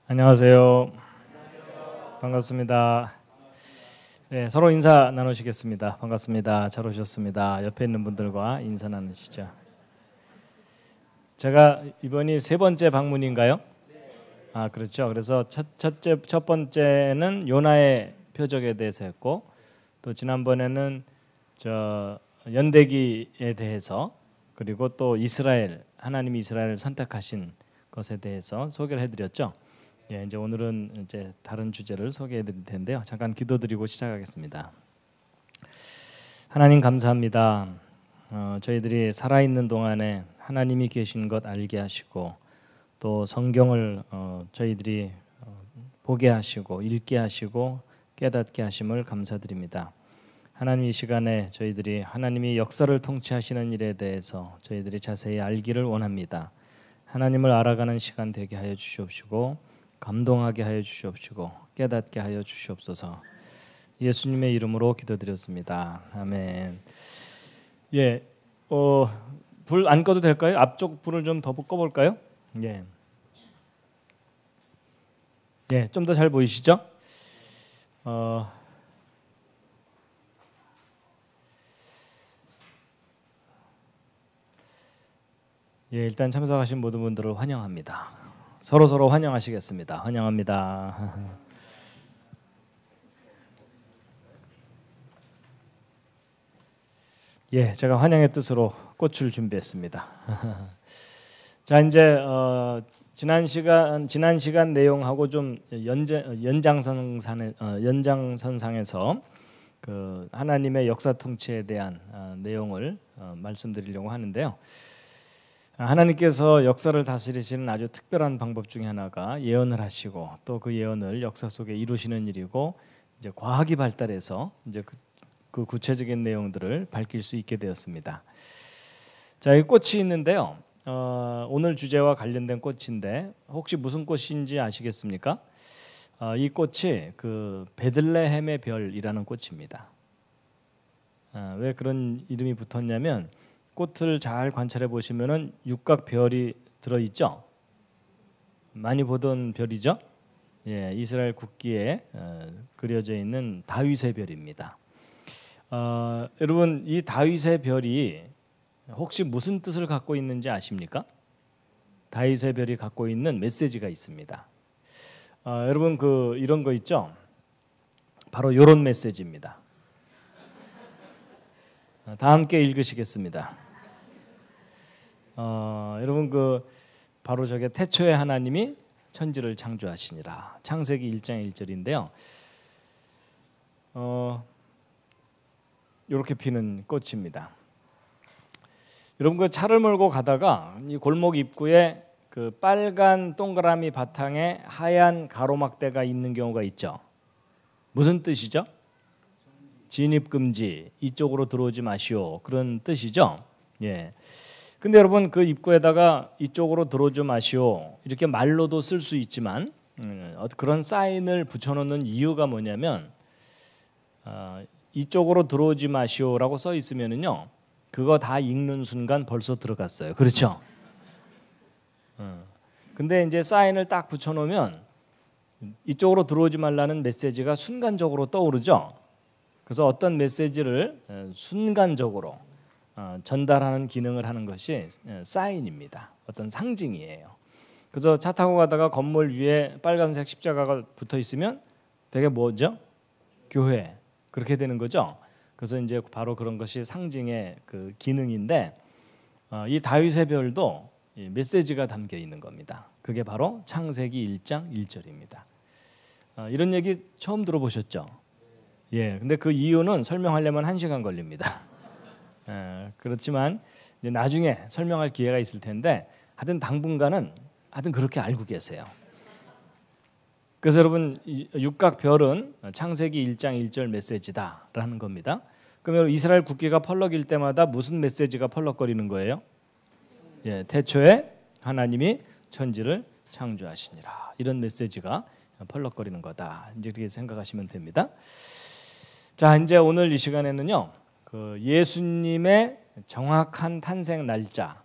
안녕하세요. 반갑습니다. 네, 서로 인사 나누시겠습니다. 반갑습니다. 잘 오셨습니다. 옆에 있는 분들과 인사 나누시죠. 제가 이번이 세 번째 방문인가요? 그렇죠. 그래서 첫 번째는 요나의 표적에 대해서 했고, 또 지난번에는 저 연대기에 대해서, 그리고 또 이스라엘, 하나님이 이스라엘을 선택하신 것에 대해서 소개를 해드렸죠. 예, 이제 오늘은 이제 다른 주제를 소개해드릴 텐데요. 잠깐 기도드리고 시작하겠습니다. 하나님 감사합니다. 저희들이 살아있는 동안에 하나님이 계신 것 알게 하시고, 또 성경을 저희들이 보게 하시고 읽게 하시고 깨닫게 하심을 감사드립니다. 하나님, 이 시간에 저희들이 하나님이 역사를 통치하시는 일에 대해서 저희들이 자세히 알기를 원합니다. 하나님을 알아가는 시간 되게 하여 주시옵시고, 감동하게 하여 주시옵시고, 깨닫게 하여 주시옵소서. 예수님의 이름으로 기도드렸습니다. 아멘. 예, 불 안 꺼도 될까요? 앞쪽 불을 좀 더 꺼볼까요? 예, 예, 좀 더 잘 보이시죠? 예, 일단 참석하신 모든 분들을 환영합니다. 서로 환영하시겠습니다. 환영합니다. 예, 제가 환영의 뜻으로 꽃을 준비했습니다. 자, 이제 지난 시간 내용하고 좀 연장선상에서 그 하나님의 역사 통치에 대한 내용을 말씀드리려고 하는데요. 하나님께서 역사를 다스리시는 아주 특별한 방법 중에 하나가 예언을 하시고, 또 그 예언을 역사 속에 이루시는 일이고, 이제 과학이 발달해서 이제 그 구체적인 내용들을 밝힐 수 있게 되었습니다. 자, 이 꽃이 있는데요. 오늘 주제와 관련된 꽃인데 혹시 무슨 꽃인지 아시겠습니까? 이 꽃이 그 베들레헴의 별이라는 꽃입니다. 왜 그런 이름이 붙었냐면, 꽃을 잘 관찰해 보시면은 육각별이 들어 있죠. 많이 보던 별이죠. 예, 이스라엘 국기에 그려져 있는 다윗의 별입니다. 여러분, 이 다윗의 별이 혹시 무슨 뜻을 갖고 있는지 아십니까? 다윗의 별이 갖고 있는 메시지가 있습니다. 여러분, 그 이런 거 있죠. 바로 이런 메시지입니다. 다 함께 읽으시겠습니다. 여러분, 그 바로 저게 태초에 하나님이 천지를 창조하시니라. 창세기 1장 1절인데요. 이렇게 피는 꽃입니다. 여러분, 그 차를 몰고 가다가 이 골목 입구에 그 빨간 동그라미 바탕에 하얀 가로막대가 있는 경우가 있죠. 무슨 뜻이죠? 진입 금지, 이쪽으로 들어오지 마시오, 그런 뜻이죠. 예. 근데 여러분, 그 입구에다가 이쪽으로 들어오지 마시오 이렇게 말로도 쓸 수 있지만 그런 사인을 붙여놓는 이유가 뭐냐면, 이쪽으로 들어오지 마시오라고 써 있으면은요, 그거 다 읽는 순간 벌써 들어갔어요. 그렇죠? 근데 이제 사인을 딱 붙여놓으면 이쪽으로 들어오지 말라는 메시지가 순간적으로 떠오르죠. 그래서 어떤 메시지를 순간적으로 전달하는 기능을 하는 것이 사인입니다. 어떤 상징이에요. 그래서 차 타고 가다가 건물 위에 빨간색 십자가가 붙어 있으면 되게 뭐죠? 교회, 그렇게 되는 거죠. 그래서 이제 바로 그런 것이 상징의 그 기능인데, 이 다윗의 별도 메시지가 담겨 있는 겁니다. 그게 바로 창세기 1장 1절입니다. 이런 얘기 처음 들어보셨죠? 예, 근데 그 이유는 설명하려면 1시간 걸립니다. 그렇지만 이제 나중에 설명할 기회가 있을 텐데, 하여튼 당분간은 하여튼 그렇게 알고 계세요. 그래서 여러분, 육각별은 창세기 1장 1절 메시지다라는 겁니다. 그러면 이스라엘 국기가 펄럭일 때마다 무슨 메시지가 펄럭거리는 거예요? 예, 태초에 하나님이 천지를 창조하시니라, 이런 메시지가 펄럭거리는 거다, 이제 그렇게 생각하시면 됩니다. 자, 이제 오늘 이 시간에는요, 그 예수님의 정확한 탄생 날짜,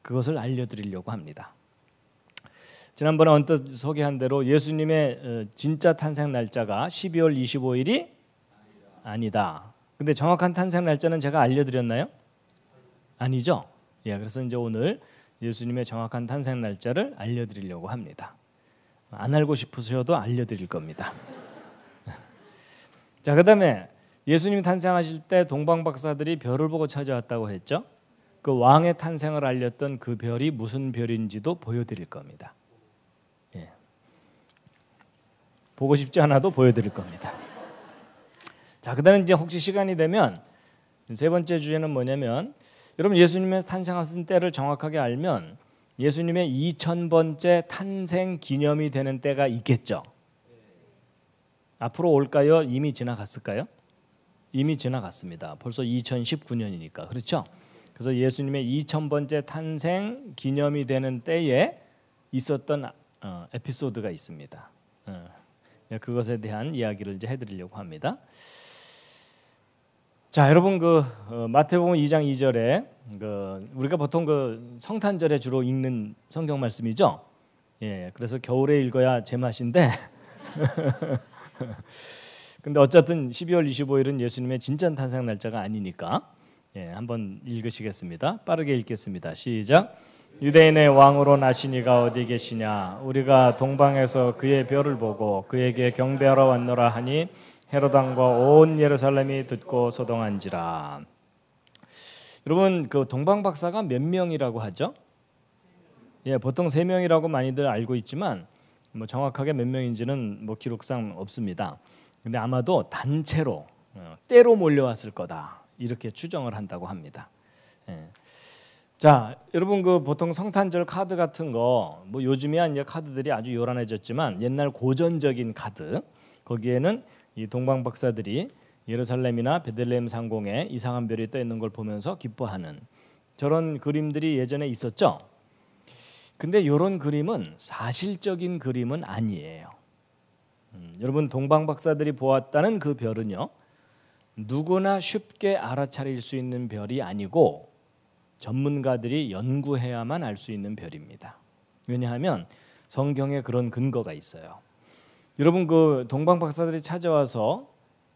그것을 알려드리려고 합니다. 지난번에 언뜻 소개한 대로 예수님의 진짜 탄생 날짜가 12월 25일이 아니다. 근데 정확한 탄생 날짜는 제가 알려드렸나요? 아니죠. 예, 그래서 이제 오늘 예수님의 정확한 탄생 날짜를 알려드리려고 합니다. 안 알고 싶으셔도 알려드릴 겁니다. 자, 그다음에 예수님이 탄생하실 때 동방 박사들이 별을 보고 찾아왔다고 했죠. 그 왕의 탄생을 알렸던 그 별이 무슨 별인지도 보여드릴 겁니다. 예. 보고 싶지 않아도 보여드릴 겁니다. 자, 그다음에 이제 혹시 시간이 되면 세 번째 주제는 뭐냐면, 여러분 예수님의 탄생하신 때를 정확하게 알면 예수님의 2000번째 탄생 기념이 되는 때가 있겠죠. 앞으로 올까요? 이미 지나갔을까요? 이미 지나갔습니다. 벌써 2019년이니까. 그렇죠? 그래서 예수님의 2000번째 탄생 기념이 되는 때에 있었던 에피소드가 있습니다. 그것에 대한 이야기를 이제 해드리려고 합니다. 자, 여러분 마태복음 2장 2절에 우리가 보통 성탄절에 주로 읽는 성경 말씀이죠. 예, 그래서 겨울에 읽어야 제맛인데. 근데 어쨌든 12월 25일은 예수님의 진짜 탄생 날짜가 아니니까 한번 읽으시겠습니다. 빠르게 읽겠습니다. 시작. 유대인의 왕으로 나시니가 어디 계시냐? 우리가 동방에서 그의 별을 보고 그에게 경배하러 왔노라 하니 헤롯 왕과 온 예루살렘이 듣고 소동한지라. 여러분 동방 박사가 몇 명이라고 하죠? 예, 보통 3명이라고 많이들 알고 있지만 정확하게 몇 명인지는 기록상 없습니다. 근데 아마도 단체로 때로 몰려왔을 거다 이렇게 추정을 한다고 합니다. 예. 자, 여러분 보통 성탄절 카드 같은 거 요즘이야 이제 카드들이 아주 요란해졌지만 옛날 고전적인 카드 거기에는 이 동방 박사들이 예루살렘이나 베들레헴 상공에 이상한 별이 떠 있는 걸 보면서 기뻐하는 저런 그림들이 예전에 있었죠. 근데 이런 그림은 사실적인 그림은 아니에요. 여러분 동방 박사들이 보았다는 그 별은요, 누구나 쉽게 알아차릴 수 있는 별이 아니고 전문가들이 연구해야만 알 수 있는 별입니다. 왜냐하면 성경에 그런 근거가 있어요. 여러분 동방 박사들이 찾아와서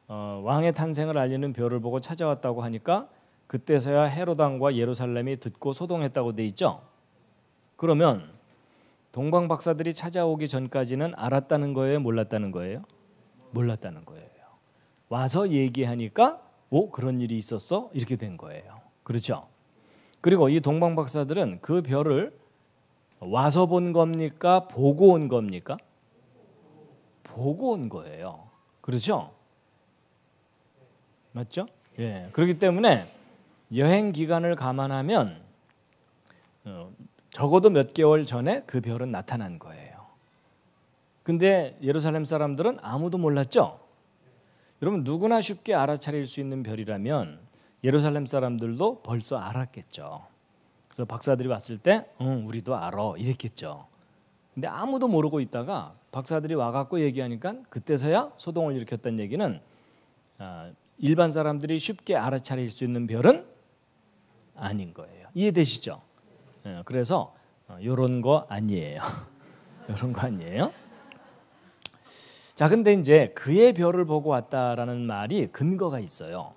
왕의 탄생을 알리는 별을 보고 찾아왔다고 하니까 그때서야 헤롯 왕과 예루살렘이 듣고 소동했다고 돼 있죠. 그러면 동방 박사들이 찾아오기 전까지는 알았다는 거예요, 몰랐다는 거예요? 몰랐다는 거예요. 와서 얘기하니까 그런 일이 있었어? 이렇게 된 거예요. 그렇죠? 그리고 이 동방 박사들은 그 별을 와서 본 겁니까? 보고 온 겁니까? 보고 온 거예요. 그렇죠? 맞죠? 예. 그렇기 때문에 여행 기간을 감안하면 적어도 몇 개월 전에 그 별은 나타난 거예요. 근데 예루살렘 사람들은 아무도 몰랐죠? 여러분 누구나 쉽게 알아차릴 수 있는 별이라면 예루살렘 사람들도 벌써 알았겠죠. 그래서 박사들이 왔을 때 우리도 알아 이랬겠죠. 근데 아무도 모르고 있다가 박사들이 와갖고 얘기하니까 그때서야 소동을 일으켰다는 얘기는 일반 사람들이 쉽게 알아차릴 수 있는 별은 아닌 거예요. 이해되시죠? 그래서 이런 거 아니에요. 이런 거 아니에요. 자, 근데 이제 그의 별을 보고 왔다라는 말이 근거가 있어요.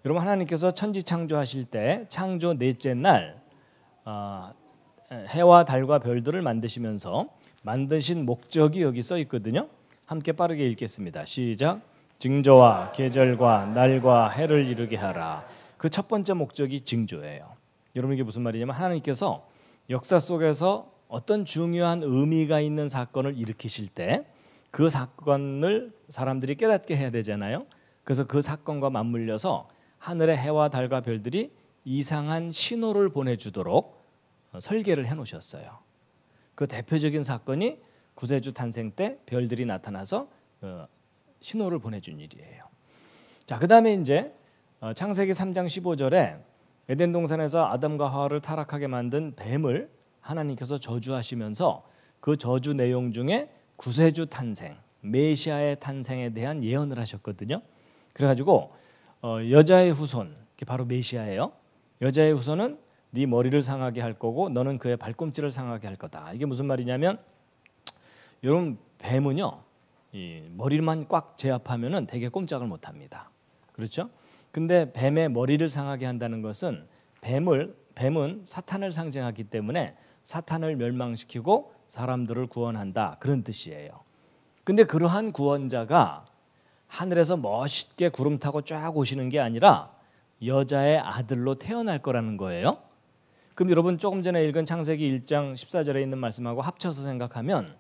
여러분 하나님께서 천지 창조하실 때 창조 넷째 날 해와 달과 별들을 만드시면서 만드신 목적이 여기 써 있거든요. 함께 빠르게 읽겠습니다. 시작. 징조와 계절과 날과 해를 이루게 하라. 그 첫 번째 목적이 징조예요. 여러분 이게 무슨 말이냐면 하나님께서 역사 속에서 어떤 중요한 의미가 있는 사건을 일으키실 때 그 사건을 사람들이 깨닫게 해야 되잖아요. 그래서 그 사건과 맞물려서 하늘의 해와 달과 별들이 이상한 신호를 보내주도록 설계를 해놓으셨어요. 그 대표적인 사건이 구세주 탄생 때 별들이 나타나서 신호를 보내준 일이에요. 자, 그 다음에 이제 창세기 3장 15절에 에덴 동산에서 아담과 하와를 타락하게 만든 뱀을 하나님께서 저주하시면서 그 저주 내용 중에 구세주 탄생, 메시아의 탄생에 대한 예언을 하셨거든요. 그래가지고 여자의 후손, 바로 메시아예요. 여자의 후손은 네 머리를 상하게 할 거고 너는 그의 발꿈치를 상하게 할 거다. 이게 무슨 말이냐면 여러분 뱀은요, 이 머리만 꽉 제압하면은 되게 꼼짝을 못합니다. 그렇죠? 근데 뱀의 머리를 상하게 한다는 것은 뱀은 사탄을 상징하기 때문에 사탄을 멸망시키고 사람들을 구원한다, 그런 뜻이에요. 근데 그러한 구원자가 하늘에서 멋있게 구름 타고 쫙 오시는 게 아니라 여자의 아들로 태어날 거라는 거예요. 그럼 여러분 조금 전에 읽은 창세기 1장 14절에 있는 말씀하고 합쳐서 생각하면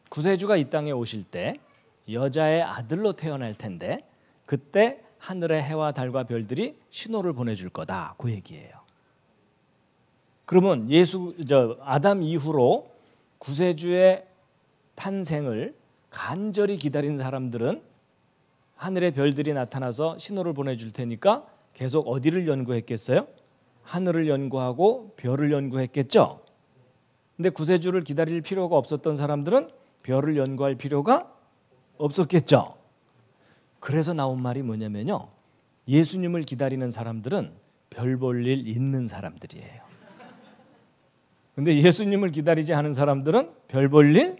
구세주가 이 땅에 오실 때 여자의 아들로 태어날 텐데 그때 하늘의 해와 달과 별들이 신호를 보내줄 거다, 그 얘기예요. 그러면 아담 이후로 구세주의 탄생을 간절히 기다린 사람들은 하늘의 별들이 나타나서 신호를 보내줄 테니까 계속 어디를 연구했겠어요? 하늘을 연구하고 별을 연구했겠죠. 근데 구세주를 기다릴 필요가 없었던 사람들은 별을 연구할 필요가 없었겠죠. 그래서 나온 말이 뭐냐면요, 예수님을 기다리는 사람들은 별 볼 일 있는 사람들이에요. 근데 예수님을 기다리지 않은 사람들은 별 볼 일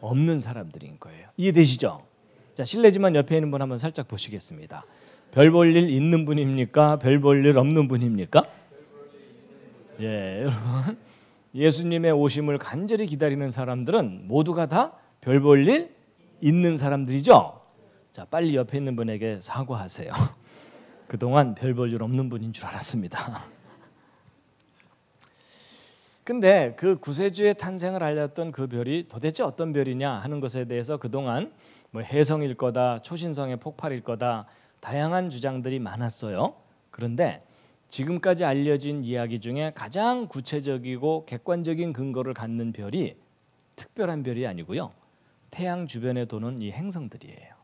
없는 사람들인 거예요. 이해되시죠? 자, 실례지만 옆에 있는 분 한번 살짝 보시겠습니다. 별 볼 일 있는 분입니까? 별 볼 일 없는 분입니까? 예, 여러분, 예수님의 오심을 간절히 기다리는 사람들은 모두가 다 별 볼 일 있는 사람들이죠. 자, 빨리 옆에 있는 분에게 사과하세요. 그동안 별 볼 일 없는 분인 줄 알았습니다. 근데 그 구세주의 탄생을 알렸던 그 별이 도대체 어떤 별이냐 하는 것에 대해서 그동안 뭐 혜성일 거다, 초신성의 폭발일 거다, 다양한 주장들이 많았어요. 그런데 지금까지 알려진 이야기 중에 가장 구체적이고 객관적인 근거를 갖는 별이 특별한 별이 아니고요, 태양 주변에 도는 이 행성들이에요.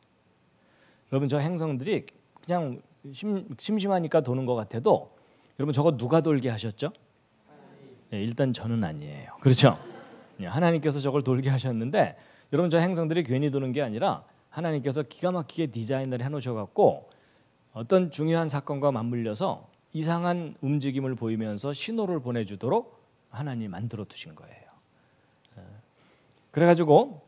여러분, 저 행성들이 그냥 심심하니까 도는 것 같아도 여러분 저거 누가 돌게 하셨죠? 네, 일단 저는 아니에요. 그렇죠? 하나님께서 저걸 돌게 하셨는데 여러분, 저 행성들이 괜히 도는 게 아니라 하나님께서 기가 막히게 디자인을 해놓으셔갖고 어떤 중요한 사건과 맞물려서 이상한 움직임을 보이면서 신호를 보내주도록 하나님이 만들어 두신 거예요. 그래가지고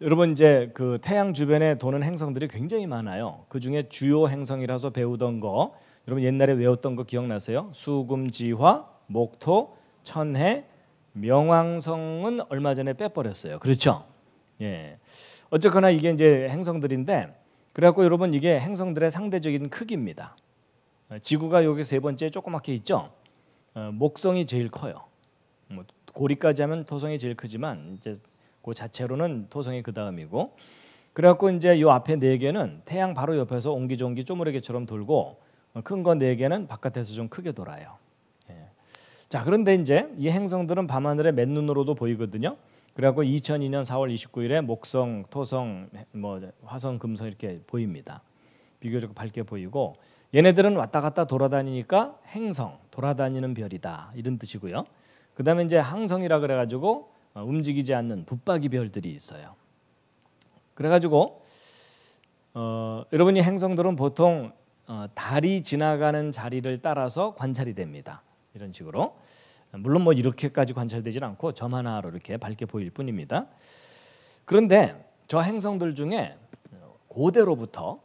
여러분, 이제 그 태양 주변에 도는 행성들이 굉장히 많아요. 그 중에 주요 행성이라서 배우던 거, 여러분 옛날에 외웠던 거 기억나세요? 수금지화, 목토, 천해, 명왕성은 얼마 전에 빼버렸어요. 그렇죠? 예. 어쨌거나 이게 이제 행성들인데, 그래갖고 여러분 이게 행성들의 상대적인 크기입니다. 지구가 여기 세 번째 조그맣게 있죠. 목성이 제일 커요. 뭐 고리까지 하면 토성이 제일 크지만 이제 그 자체로는 토성이 그 다음이고, 그래갖고 이제 요 앞에 네 개는 태양 바로 옆에서 옹기종기 쪼무레기처럼 돌고, 큰 거 네 개는 바깥에서 좀 크게 돌아요. 예. 자, 그런데 이제 이 행성들은 밤하늘에 맨눈으로도 보이거든요. 그래갖고 2002년 4월 29일에 목성, 토성, 뭐 화성, 금성 이렇게 보입니다. 비교적 밝게 보이고, 얘네들은 왔다 갔다 돌아다니니까 행성, 돌아다니는 별이다, 이런 뜻이고요. 그 다음에 이제 항성이라 그래가지고 움직이지 않는 붙박이 별들이 있어요. 그래가지고 여러분이 행성들은 보통 달이 지나가는 자리를 따라서 관찰이 됩니다. 이런 식으로. 물론 뭐 이렇게까지 관찰되진 않고 점 하나로 이렇게 밝게 보일 뿐입니다. 그런데 저 행성들 중에 고대로부터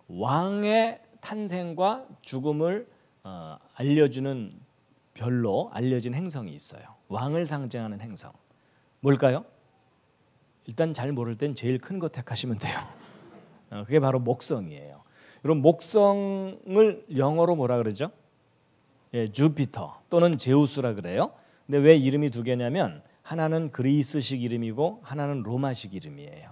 왕의 탄생과 죽음을 알려주는 별로 알려진 행성이 있어요. 왕을 상징하는 행성. 뭘까요? 일단 잘 모를 땐 제일 큰 거 택하시면 돼요. 그게 바로 목성이에요. 여러분, 목성을 영어로 뭐라 그러죠? 예, 주피터 또는 제우스라 그래요. 근데 왜 이름이 두 개냐면 하나는 그리스식 이름이고 하나는 로마식 이름이에요.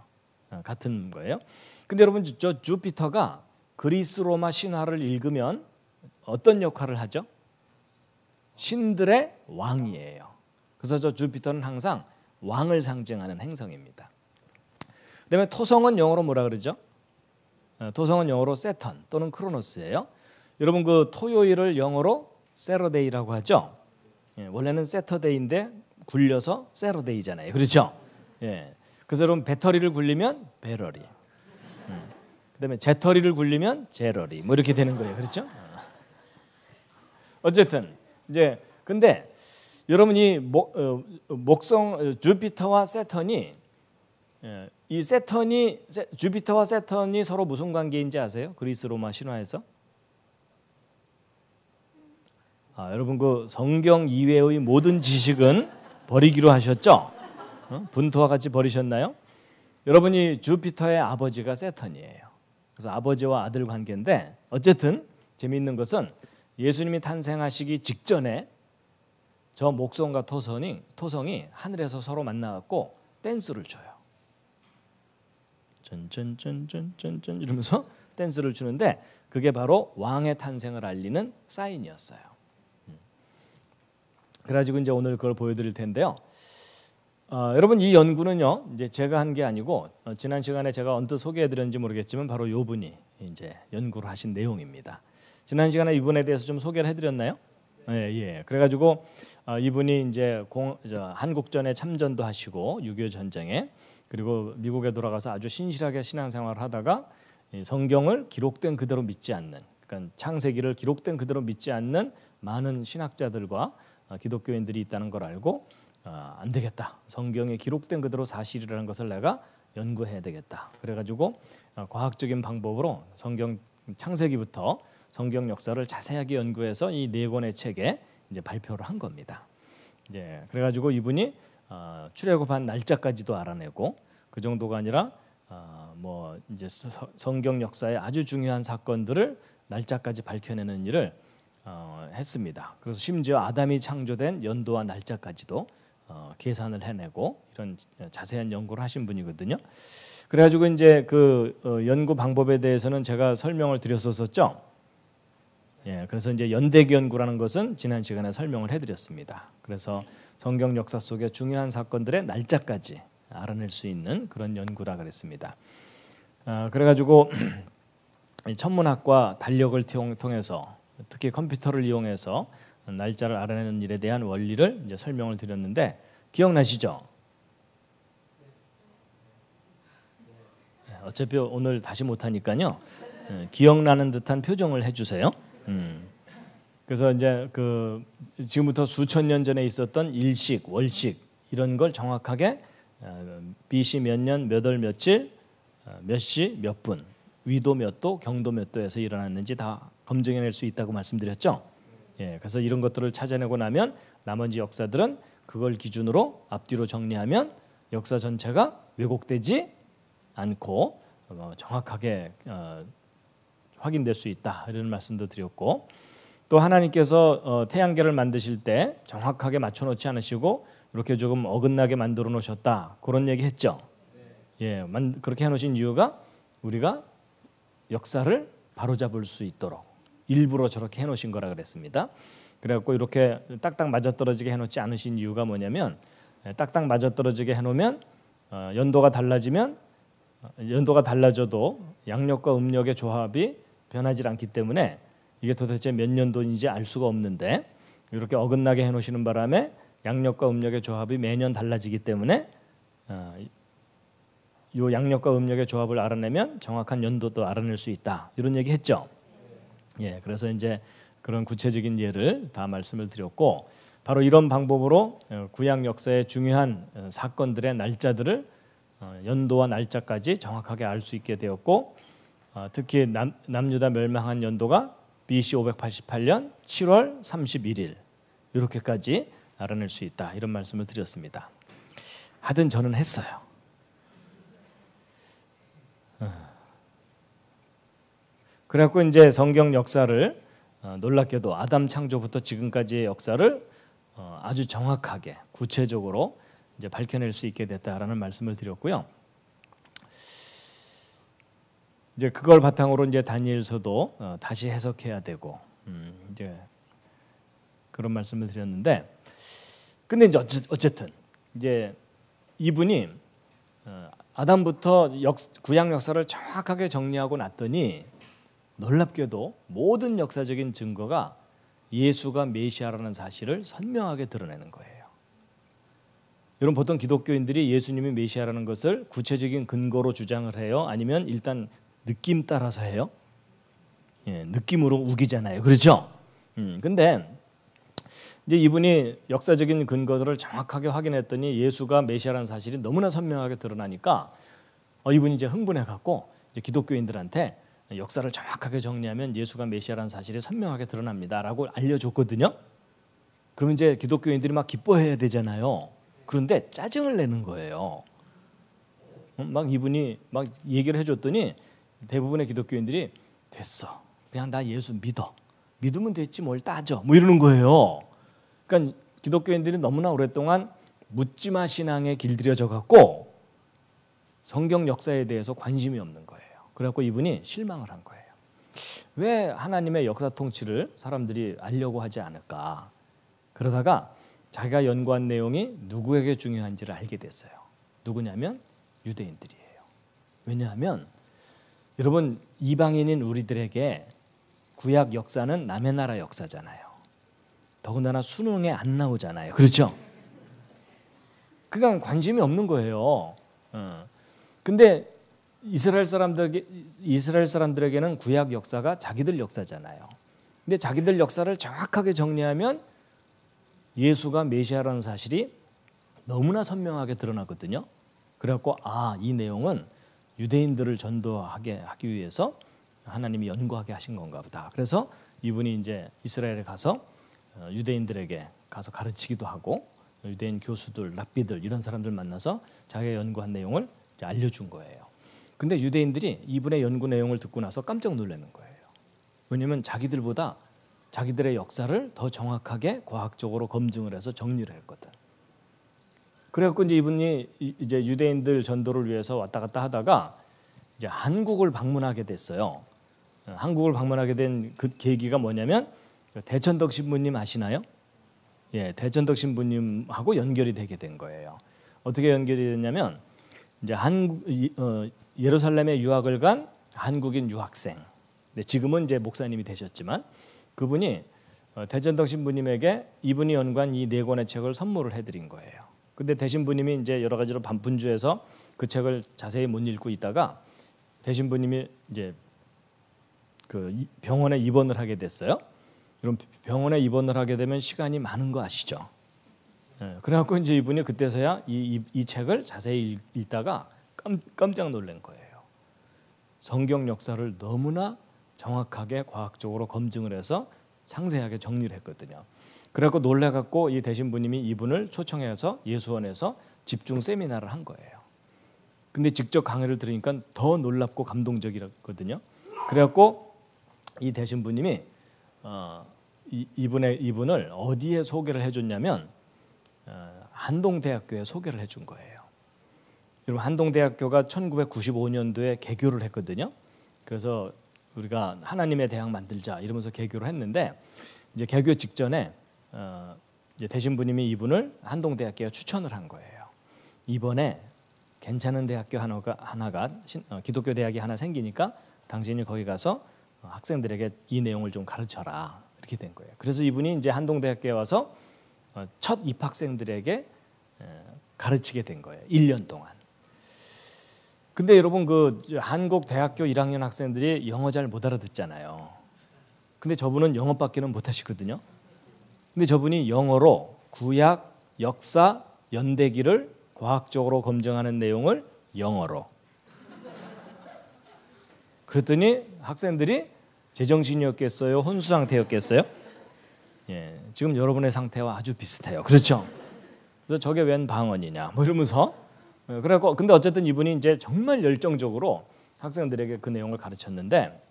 같은 거예요. 근데 여러분, 저 주피터가 그리스 로마 신화를 읽으면 어떤 역할을 하죠? 신들의 왕이에요. 그래서 저 주피터는 항상 왕을 상징하는 행성입니다. 그다음에 토성은 영어로 뭐라 그러죠? 토성은 영어로 세턴 또는 크로노스예요. 여러분, 그 토요일을 영어로 세러데이라고 하죠. 예, 원래는 세터데이인데 굴려서 세러데이잖아요. 그렇죠? 예. 그래서 여러분, 배터리를 굴리면 배러리, 그다음에 재터리를 굴리면 제러리, 뭐 이렇게 되는 거예요. 그렇죠? 어쨌든 이제 근데 여러분이 목성 주피터와 세턴이 이 주피터와 세턴이 서로 무슨 관계인지 아세요? 그리스 로마 신화에서? 여러분 그 성경 이외의 모든 지식은 버리기로 하셨죠? 분토와 같이 버리셨나요? 여러분이 주피터의 아버지가 세턴이에요. 그래서 아버지와 아들 관계인데 어쨌든 재미있는 것은 예수님이 탄생하시기 직전에 저 목성과 토성이 하늘에서 서로 만나갖고 댄스를 춰요. 쩐쩐쩐쩐쩐쩐 이러면서 댄스를 추는데 그게 바로 왕의 탄생을 알리는 사인이었어요. 그래가지고 이제 오늘 그걸 보여드릴 텐데요. 여러분 이 연구는요 이제 제가 한 게 아니고 지난 시간에 제가 언뜻 소개해드렸는지 모르겠지만 바로 요 분이 이제 연구를 하신 내용입니다. 지난 시간에 이분에 대해서 좀 소개를 해드렸나요? 예. 그래가지고 이분이 이제 한국전에 참전도 하시고 6.25 전쟁에 그리고 미국에 돌아가서 아주 신실하게 신앙생활을 하다가 성경을 기록된 그대로 믿지 않는, 그러니까 창세기를 기록된 그대로 믿지 않는 많은 신학자들과 기독교인들이 있다는 걸 알고 안 되겠다. 성경에 기록된 그대로 사실이라는 것을 내가 연구해야 되겠다. 그래가지고 과학적인 방법으로 성경 창세기부터 성경 역사를 자세하게 연구해서 이 4권의 책에 이제 발표를 한 겁니다. 이제 그래가지고 이분이 출애굽한 날짜까지도 알아내고 그 정도가 아니라 뭐 이제 성경 역사의 아주 중요한 사건들을 날짜까지 밝혀내는 일을 했습니다. 그래서 심지어 아담이 창조된 연도와 날짜까지도 계산을 해내고 이런 자세한 연구를 하신 분이거든요. 그래가지고 이제 그 연구 방법에 대해서는 제가 설명을 드렸었죠. 예, 그래서 이제 연대기 연구라는 것은 지난 시간에 설명을 해드렸습니다. 그래서 성경 역사 속의 중요한 사건들의 날짜까지 알아낼 수 있는 그런 연구라 그랬습니다. 그래가지고 천문학과 달력을 통해서 특히 컴퓨터를 이용해서 날짜를 알아내는 일에 대한 원리를 이제 설명을 드렸는데 기억나시죠? 어차피 오늘 다시 못하니까요. 기억나는 듯한 표정을 해주세요. 그래서 이제 그 지금부터 수천 년 전에 있었던 일식, 월식 이런 걸 정확하게 BC 몇 년, 몇 월, 며칠, 몇 시, 몇 분, 위도 몇 도, 경도 몇 도에서 일어났는지 다 검증해낼 수 있다고 말씀드렸죠. 예, 그래서 이런 것들을 찾아내고 나면 나머지 역사들은 그걸 기준으로 앞뒤로 정리하면 역사 전체가 왜곡되지 않고 정확하게 확인될 수 있다 이런 말씀도 드렸고 또 하나님께서 태양계를 만드실 때 정확하게 맞춰놓지 않으시고 이렇게 조금 어긋나게 만들어 놓으셨다 그런 얘기 했죠. 예, 그렇게 해놓으신 이유가 우리가 역사를 바로잡을 수 있도록 일부러 저렇게 해놓으신 거라 그랬습니다. 그래갖고 이렇게 딱딱 맞아떨어지게 해놓지 않으신 이유가 뭐냐면 딱딱 맞아떨어지게 해놓으면 연도가 달라져도 양력과 음력의 조합이 변하지 않기 때문에 이게 도대체 몇 년도인지 알 수가 없는데 이렇게 어긋나게 해놓으시는 바람에 양력과 음력의 조합이 매년 달라지기 때문에 이 양력과 음력의 조합을 알아내면 정확한 연도도 알아낼 수 있다 이런 얘기 했죠. 예, 그래서 이제 그런 구체적인 예를 다 말씀을 드렸고 바로 이런 방법으로 구약 역사의 중요한 사건들의 날짜들을 연도와 날짜까지 정확하게 알 수 있게 되었고 특히 남유다 멸망한 연도가 BC 588년 7월 31일 이렇게까지 알아낼 수 있다 이런 말씀을 드렸습니다. 하여튼 저는 했어요. 그래갖고 이제 성경 역사를 놀랍게도 아담 창조부터 지금까지의 역사를 아주 정확하게 구체적으로 이제 밝혀낼 수 있게 됐다라는 말씀을 드렸고요. 이제 그걸 바탕으로 이제 다니엘서도 다시 해석해야 되고 이제 그런 말씀을 드렸는데, 근데 이제 어쨌든 이제 이분이 아담부터 구약 역사를 정확하게 정리하고 났더니 놀랍게도 모든 역사적인 증거가 예수가 메시아라는 사실을 선명하게 드러내는 거예요. 여러분 보통 기독교인들이 예수님이 메시아라는 것을 구체적인 근거로 주장을 해요? 아니면 일단 느낌 따라서 해요? 예, 느낌으로 우기잖아요. 그렇죠? 근데 이제 이분이 역사적인 근거들을 정확하게 확인했더니 예수가 메시아라는 사실이 너무나 선명하게 드러나니까 이분이 이제 흥분해 갖고 이제 기독교인들한테 역사를 정확하게 정리하면 예수가 메시아라는 사실이 선명하게 드러납니다라고 알려줬거든요. 그러면 이제 기독교인들이 막 기뻐해야 되잖아요. 그런데 짜증을 내는 거예요. 막 이분이 막 얘기를 해줬더니 대부분의 기독교인들이 됐어, 그냥 나 예수 믿으면 됐지 뭘 따져, 뭐 이러는 거예요. 그러니까 기독교인들이 너무나 오랫동안 묻지마 신앙에 길들여져 갖고 성경 역사에 대해서 관심이 없는 거예요. 그래갖고 이분이 실망을 한 거예요. 왜 하나님의 역사 통치를 사람들이 알려고 하지 않을까? 그러다가 자기가 연구한 내용이 누구에게 중요한지를 알게 됐어요. 누구냐면 유대인들이에요. 왜냐하면 여러분, 이방인인 우리들에게 구약 역사는 남의 나라 역사잖아요. 더군다나 수능에 안 나오잖아요. 그렇죠? 그냥 관심이 없는 거예요. 근데 이스라엘 사람들에게는 구약 역사가 자기들 역사잖아요. 근데 자기들 역사를 정확하게 정리하면 예수가 메시아라는 사실이 너무나 선명하게 드러나거든요. 그래갖고 이 내용은 유대인들을 전도하게 하기 위해서 하나님이 연구하게 하신 건가 보다. 그래서 이분이 이제 이스라엘에 가서 유대인들에게 가서 가르치기도 하고 유대인 교수들, 랍비들 이런 사람들 만나서 자기가 연구한 내용을 이제 알려준 거예요. 근데 유대인들이 이분의 연구 내용을 듣고 나서 깜짝 놀라는 거예요. 왜냐하면 자기들보다 자기들의 역사를 더 정확하게 과학적으로 검증을 해서 정리를 했거든. 그래갖고 이제 이분이 이제 유대인들 전도를 위해서 왔다 갔다 하다가 이제 한국을 방문하게 됐어요. 한국을 방문하게 된 그 계기가 뭐냐면 대천덕 신부님 아시나요? 예, 대천덕 신부님하고 연결이 되게 된 거예요. 어떻게 연결이 됐냐면 이제 예루살렘에 유학을 간 한국인 유학생. 근데 지금은 이제 목사님이 되셨지만 그분이 대천덕 신부님에게 이분이 연구한 이 네 권의 책을 선물을 해드린 거예요. 근데 대신부님이 이제 여러 가지로 분주해서 그 책을 자세히 못 읽고 있다가 대신부님이 이제 그 병원에 입원을 하게 됐어요. 그럼 병원에 입원을 하게 되면 시간이 많은 거 아시죠? 그래갖고 이제 이분이 그때서야 이 책을 자세히 읽다가 깜짝 놀란 거예요. 성경 역사를 너무나 정확하게 과학적으로 검증을 해서 상세하게 정리를 했거든요. 그래갖고 놀래갖고 이 대신부님이 이분을 초청해서 예수원에서 집중 세미나를 한 거예요. 근데 직접 강의를 들으니까 더 놀랍고 감동적이었거든요. 그래갖고 이 대신부님이 이분을 어디에 소개를 해줬냐면 한동대학교에 소개를 해준 거예요. 여러분, 한동대학교가 1995년도에 개교를 했거든요. 그래서 우리가 하나님의 대학 만들자 이러면서 개교를 했는데 이제 개교 직전에 이제 대신부님이 이분을 한동대학교에 추천을 한 거예요. 이번에 괜찮은 대학교 하나가 기독교 대학이 하나 생기니까 당신이 거기 가서 학생들에게 이 내용을 좀 가르쳐라 이렇게 된 거예요. 그래서 이분이 이제 한동대학교에 와서 첫 입학생들에게 가르치게 된 거예요. 1년 동안. 근데 여러분 그 한국 대학교 1학년 학생들이 영어 잘 못 알아듣잖아요. 근데 저분은 영어밖에는 못 하시거든요. 근데 저분이 영어로 구약, 역사, 연대기를 과학적으로 검증하는 내용을 영어로. 그랬더니 학생들이 제정신이었겠어요? 혼수 상태였겠어요? 예, 지금 여러분의 상태와 아주 비슷해요. 그렇죠? 그래서 저게 웬 방언이냐 뭐 이러면서 그래갖고 근데 어쨌든 이분이 이제 정말 열정적으로 학생들에게 그 내용을 가르쳤는데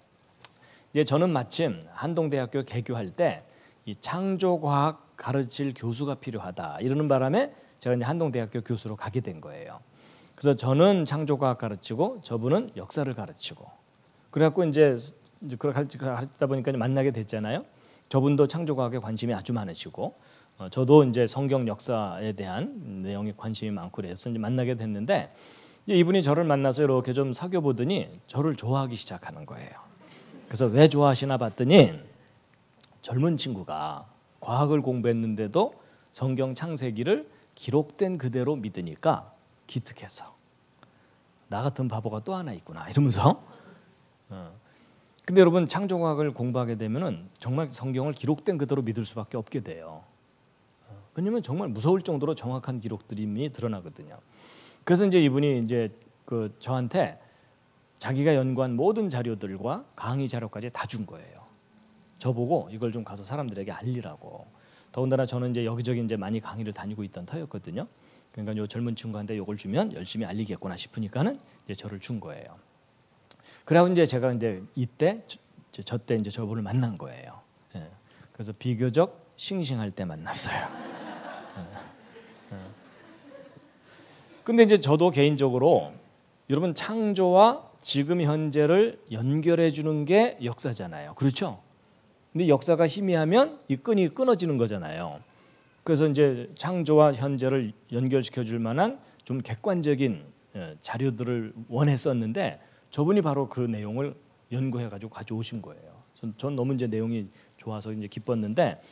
이제 저는 마침 한동대학교 개교할 때 이 창조과학 가르칠 교수가 필요하다 이러는 바람에 제가 이제 한동대학교 교수로 가게 된 거예요. 그래서 저는 창조과학 가르치고 저분은 역사를 가르치고 그래갖고 이제 그걸 가르치다 보니까 만나게 됐잖아요. 저분도 창조과학에 관심이 아주 많으시고 저도 이제 성경 역사에 대한 내용에 관심이 많고 그래서 이제 만나게 됐는데 이분이 저를 만나서 이렇게 좀 사귀어 보더니 저를 좋아하기 시작하는 거예요. 그래서 왜 좋아하시나 봤더니 젊은 친구가 과학을 공부했는데도 성경 창세기를 기록된 그대로 믿으니까 기특해서 나 같은 바보가 또 하나 있구나 이러면서 근데 여러분 창조과학을 공부하게 되면은 정말 성경을 기록된 그대로 믿을 수밖에 없게 돼요. 왜냐면 정말 무서울 정도로 정확한 기록들이 이미 드러나거든요. 그래서 이제 이분이 이제 그 저한테 자기가 연구한 모든 자료들과 강의 자료까지 다 준 거예요. 저보고 이걸 좀 가서 사람들에게 알리라고. 더군다나 저는 이제 여기저기 이제 많이 강의를 다니고 있던 터였거든요. 그러니까 요 젊은 친구한테 이걸 주면 열심히 알리겠구나 싶으니까는 이제 저를 준 거예요. 그래고 이제 제가 이제 이때 저 때 이제 저분을 만난 거예요. 예. 그래서 비교적 싱싱할 때 만났어요. 근데 이제 저도 개인적으로 여러분 창조와 지금 현재를 연결해 주는 게 역사잖아요. 그렇죠? 근데 역사가 희미하면 이 끈이 끊어지는 거잖아요. 그래서 이제 창조와 현재를 연결시켜 줄 만한 좀 객관적인 자료들을 원했었는데 저분이 바로 그 내용을 연구해 가지고 가져오신 거예요. 전 너무 이제 내용이 좋아서 이제 기뻤는데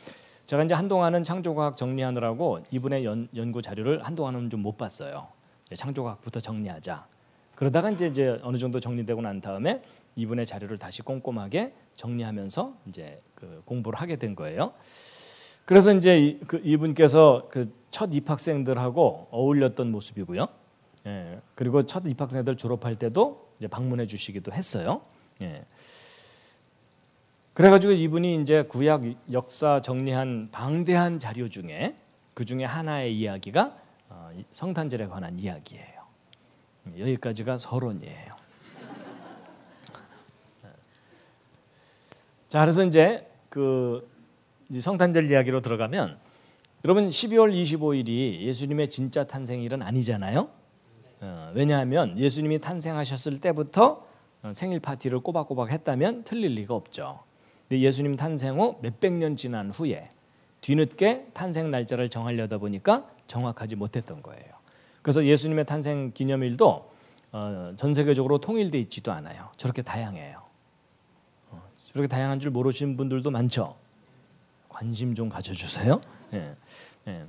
제가 이제 한동안은 창조과학 정리하느라고 이분의 연구 자료를 한동안은 좀 못 봤어요. 창조과학부터 정리하자. 그러다가 이제 어느 정도 정리되고 난 다음에 이분의 자료를 다시 꼼꼼하게 정리하면서 이제 그 공부를 하게 된 거예요. 그래서 이제 이분께서 그 첫 입학생들하고 어울렸던 모습이고요. 예, 그리고 첫 입학생들 졸업할 때도 이제 방문해 주시기도 했어요. 예. 그래가지고 이분이 이제 구약 역사 정리한 방대한 자료 중에 그 중에 하나의 이야기가 성탄절에 관한 이야기예요. 여기까지가 서론이에요. 자, 그래서 이제 이제 성탄절 이야기로 들어가면 여러분 12월 25일이 예수님의 진짜 탄생일은 아니잖아요. 왜냐하면 예수님이 탄생하셨을 때부터 생일 파티를 꼬박꼬박 했다면 틀릴 리가 없죠. 근데 예수님 탄생 후 몇백 년 지난 후에 뒤늦게 탄생 날짜를 정하려다 보니까 정확하지 못했던 거예요. 그래서 예수님의 탄생 기념일도 전 세계적으로 통일돼 있지도 않아요. 저렇게 다양해요. 저렇게 다양한 줄 모르시는 분들도 많죠. 관심 좀 가져주세요. 예. 예.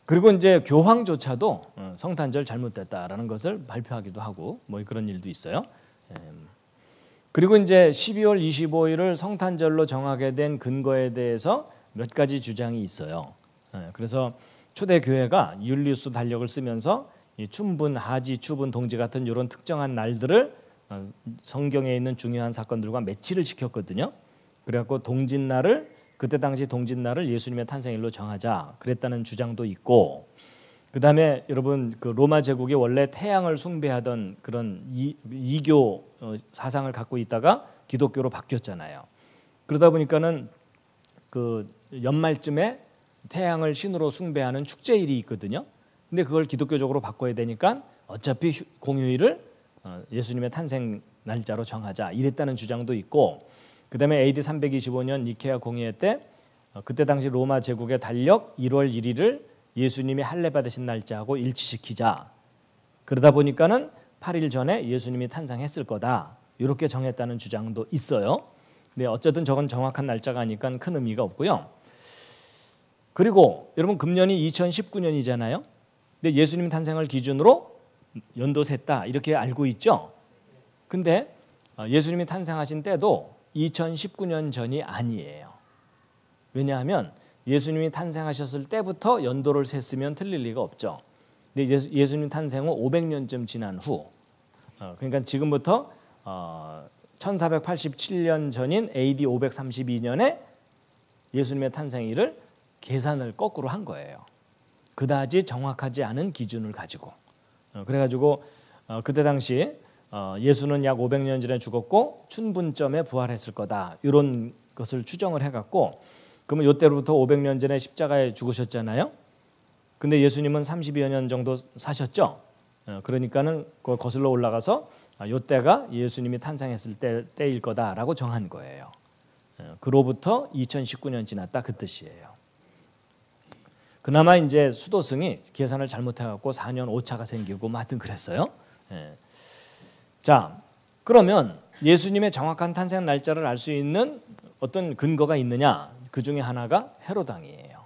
그리고 이제 교황조차도 성탄절 잘못됐다라는 것을 발표하기도 하고 뭐 그런 일도 있어요. 예. 그리고 이제 12월 25일을 성탄절로 정하게 된 근거에 대해서 몇 가지 주장이 있어요. 예. 그래서 초대 교회가 율리우스 달력을 쓰면서 이 춘분, 하지, 추분, 동지 같은 이런 특정한 날들을 성경에 있는 중요한 사건들과 매치를 시켰거든요. 그래갖고 동짓날을 그때 당시 동짓날을 예수님의 탄생일로 정하자 그랬다는 주장도 있고, 그 다음에 여러분 그 로마 제국이 원래 태양을 숭배하던 그런 이교 사상을 갖고 있다가 기독교로 바뀌었잖아요. 그러다 보니까는 그 연말쯤에 태양을 신으로 숭배하는 축제일이 있거든요. 근데 그걸 기독교적으로 바꿔야 되니까 어차피 공휴일을 예수님의 탄생 날짜로 정하자 이랬다는 주장도 있고, 그 다음에 AD 325년 니케아 공의회 때 그때 당시 로마 제국의 달력 1월 1일을 예수님이 할례 받으신 날짜하고 일치시키자. 그러다 보니까는 8일 전에 예수님이 탄생했을 거다. 이렇게 정했다는 주장도 있어요. 근데 어쨌든 저건 정확한 날짜가 아니까 큰 의미가 없고요. 그리고 여러분 금년이 2019년이잖아요. 근데 예수님 탄생을 기준으로 연도 셌다 이렇게 알고 있죠. 근데 예수님이 탄생하신 때도 2019년 전이 아니에요. 왜냐하면 예수님이 탄생하셨을 때부터 연도를 셌으면 틀릴 리가 없죠. 근데 예수님 탄생 후 500년쯤 지난 후, 그러니까 지금부터 1487년 전인 AD 532년에 예수님의 탄생일을 계산을 거꾸로 한 거예요. 그다지 정확하지 않은 기준을 가지고. 그래가지고 그때 당시 예수는 약 500년 전에 죽었고 춘분점에 부활했을 거다 이런 것을 추정을 해갖고, 그러면 이때로부터 500년 전에 십자가에 죽으셨잖아요. 근데 예수님은 30여 년 정도 사셨죠. 그러니까는 그걸 거슬러 올라가서 이때가 예수님이 탄생했을 때일 거다라고 정한 거예요. 그로부터 2019년 지났다 그 뜻이에요. 그나마 이제 수도승이 계산을 잘못해갖고 4년 오차가 생기고 뭐 하여튼 그랬어요. 자, 그러면 예수님의 정확한 탄생 날짜를 알 수 있는 어떤 근거가 있느냐? 그 중에 하나가 헤롯왕이에요.